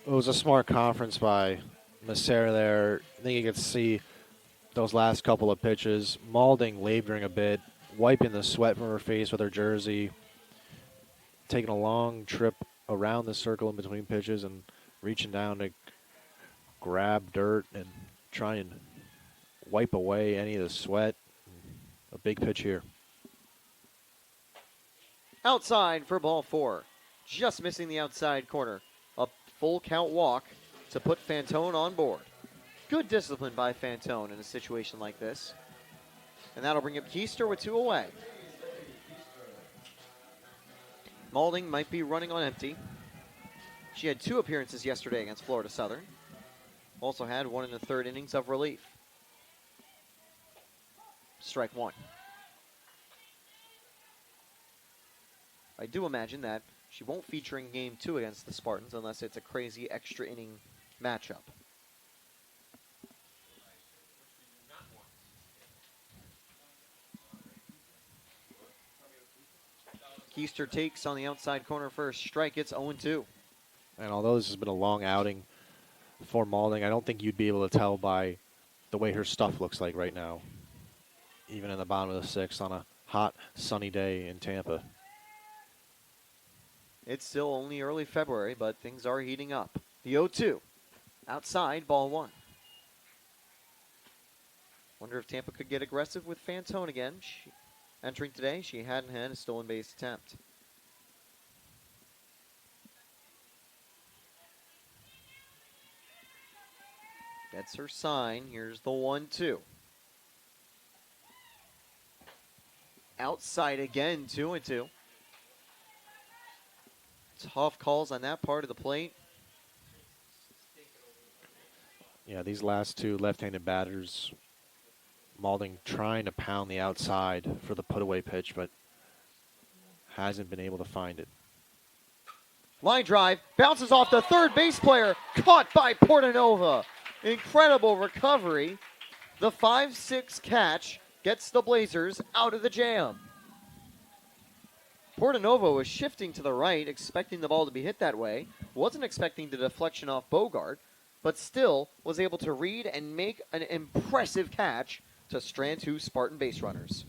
it was a smart conference by Massera there. I think you could see those last couple of pitches. Maulding laboring a bit, wiping the sweat from her face with her jersey, taking a long trip around the circle in between pitches and reaching down to grab dirt and try and wipe away any of the sweat. A big pitch here. Outside for ball 4. Just missing the outside corner. A full count walk to put Fantone on board. Good discipline by Fantone in a situation like this. And that'll bring up Keister with 2 away. Maulding might be running on empty. She had 2 appearances yesterday against Florida Southern. Also had 1 in the 3rd innings of relief. Strike 1. I do imagine that she won't feature in game 2 against the Spartans unless it's a crazy extra inning matchup. Keister takes on the outside corner first. Strike, it's 0-2. And although this has been a long outing for Maulding, I don't think you'd be able to tell by the way her stuff looks like right now, even in the bottom of the 6th on a hot, sunny day in Tampa. It's still only early February, but things are heating up. The 0-2. Outside, ball one. Wonder if Tampa could get aggressive with Fantone again. Entering today, she hadn't had a stolen base attempt. Gets her sign. Here's the 1-2. Outside again, 2-2. Tough calls on that part of the plate. Yeah, these last two left-handed batters, Maulding trying to pound the outside for the put-away pitch, but hasn't been able to find it. Line drive, bounces off the third base player, caught by Portanova. Incredible recovery. The 5-6 catch gets the Blazers out of the jam. Portanova was shifting to the right, expecting the ball to be hit that way. Wasn't expecting the deflection off Bogart, but still was able to read and make an impressive catch to strand two Spartan base runners.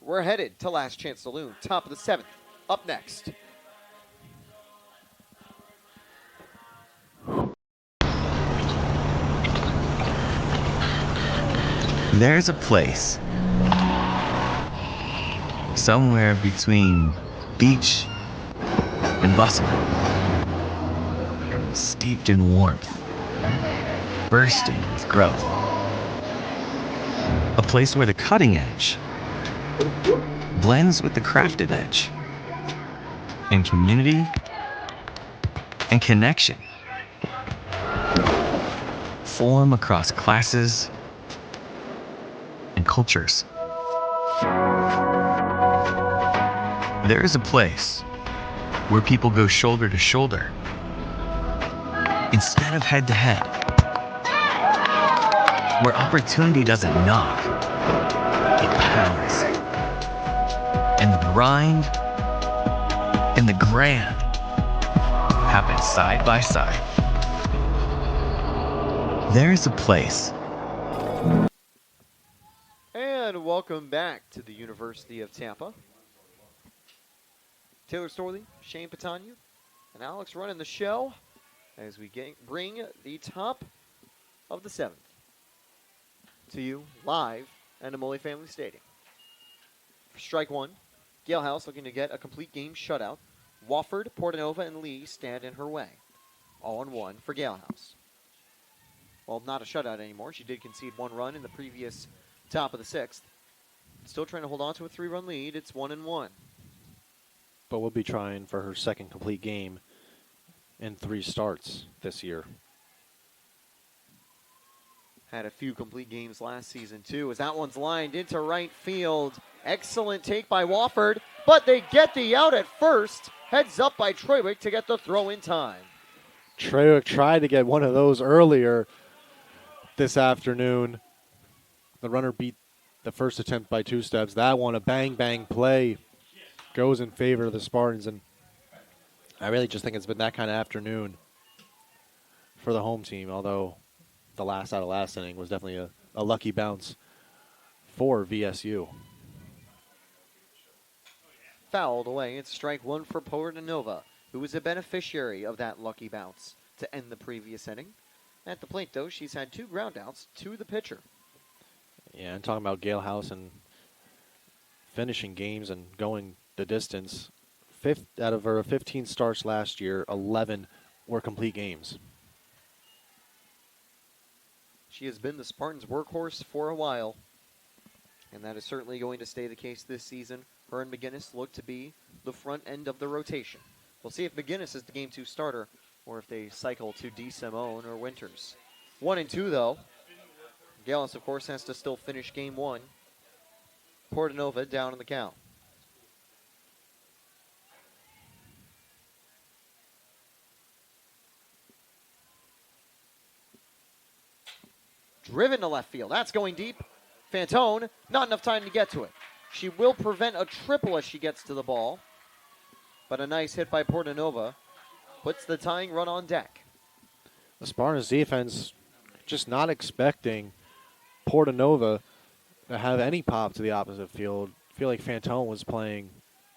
We're headed to Last Chance Saloon, top of the 7th. Up next. There's a place somewhere between beach and bustle, steeped in warmth, bursting with growth. A place where the cutting edge blends with the crafted edge, and community and connection form across classes and cultures. There is a place where people go shoulder to shoulder instead of head to head, where opportunity doesn't knock, it pounds. And the grind and the grand happen side by side. There is a place. And welcome back to the University of Tampa. Taylor Storley, Shane Patania, and Alex running the show as we bring the top of the 7th to you live at Amole Family Stadium. For strike one, Gale House looking to get a complete game shutout. Wofford, Portanova, and Lee stand in her way. 0-1 for Gale House. Well, not a shutout anymore. She did concede one run in the previous top of the 6th. Still trying to hold on to a 3-run lead. It's 1-1. But we'll be trying for her second complete game in 3 starts this year. Had a few complete games last season, too, as that one's lined into right field. Excellent take by Wofford, but they get the out at first. Heads up by Troywick to get the throw in time. Troywick tried to get one of those earlier this afternoon. The runner beat the first attempt by 2 steps. That one, a bang-bang play, goes in favor of the Spartans, and I really just think it's been that kind of afternoon for the home team, although the last out of last inning was definitely a lucky bounce for VSU. Fouled away. It's strike one for Portanova, who was a beneficiary of that lucky bounce to end the previous inning. At the plate, though, she's had 2 groundouts to the pitcher. Yeah, and talking about Gale House and finishing games and going the distance, 5th out of her 15 starts last year, 11 were complete games. She has been the Spartans' workhorse for a while, and that is certainly going to stay the case this season. Her and McGinnis look to be the front end of the rotation. We'll see if McGinnis is the Game 2 starter or if they cycle to DeSimone or Winters. 1-2, though. Gallus, of course, has to still finish Game 1. Portanova down in the count. Driven to left field. That's going deep. Fantone, not enough time to get to it. She will prevent a triple as she gets to the ball. But a nice hit by Portanova puts the tying run on deck. The Spartans defense just not expecting Portanova to have any pop to the opposite field. I feel like Fantone was playing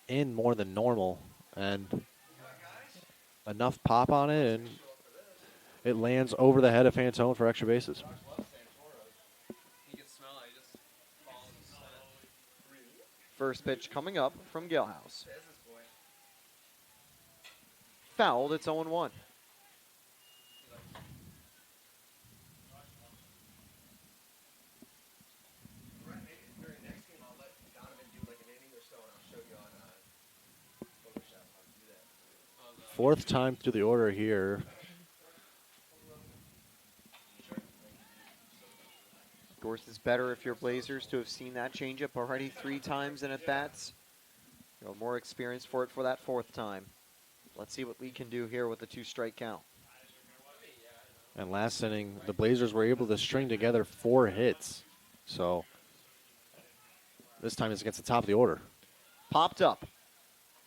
in more than normal, and enough pop on it, and it lands over the head of Fantone for extra bases. First pitch coming up from Galehouse. Fouled, it's 0-1. Fourth time through the order here. Of course, it's better if you're Blazers to have seen that changeup already 3 times in at-bats. You're more experienced for it for that 4th time. Let's see what we can do here with the 2-strike count. And last inning, the Blazers were able to string together 4 hits. So this time it's against the top of the order. Popped up.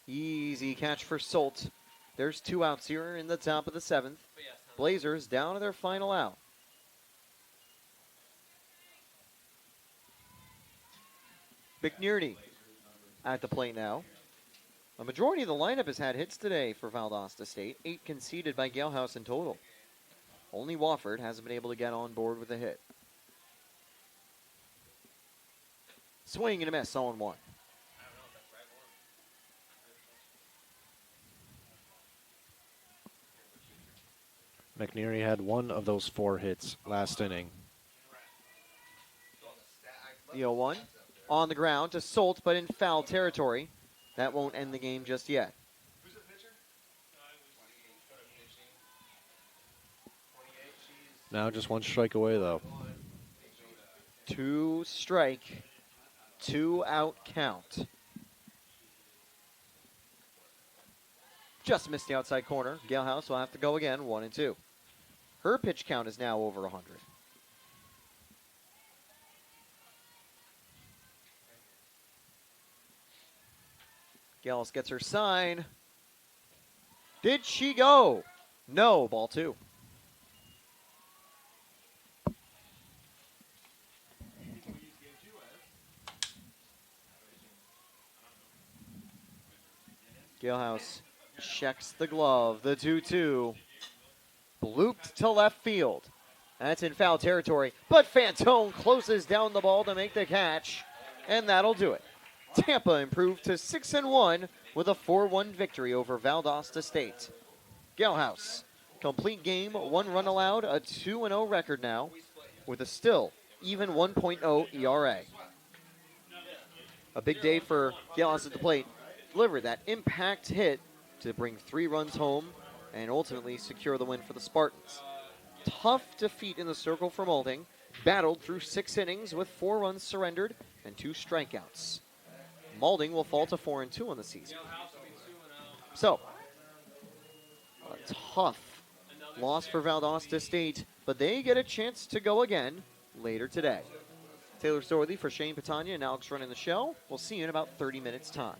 Easy catch for Solt. There's 2 outs here in the top of the 7th. Blazers down to their final out. McNerney at the plate now. A majority of the lineup has had hits today for Valdosta State. 8 conceded by Galehouse in total. Only Wofford hasn't been able to get on board with a hit. Swing and a miss, 0-1. McNerney had 1 of those 4 hits last inning. The 0-1 on the ground to Solt, but in foul territory. That won't end the game just yet. Now just 1 strike away, though. 2 strike, 2 out count. Just missed the outside corner. Galehouse will have to go again, 1-2. Her pitch count is now over 100. Gales gets her sign. Did she go? No, ball 2. Galehouse checks the glove. The 2-2. Blooped to left field. That's in foul territory, but Fantone closes down the ball to make the catch, and that'll do it. Tampa improved to 6-1 with a 4-1 victory over Valdosta State. Galehouse, complete game, 1 run allowed, a 2-0 record now, with a still even 1.0 ERA. A big day for Galehouse at the plate. Delivered that impact hit to bring 3 runs home and ultimately secure the win for the Spartans. Tough defeat in the circle for Moulding. Battled through 6 innings with 4 runs surrendered and 2 strikeouts. Moulding will fall to 4-2 on the season. So, a tough loss for Valdosta State, but they get a chance to go again later today. Taylor Sorley for Shane Patania and Alex running the show. We'll see you in about 30 minutes' time.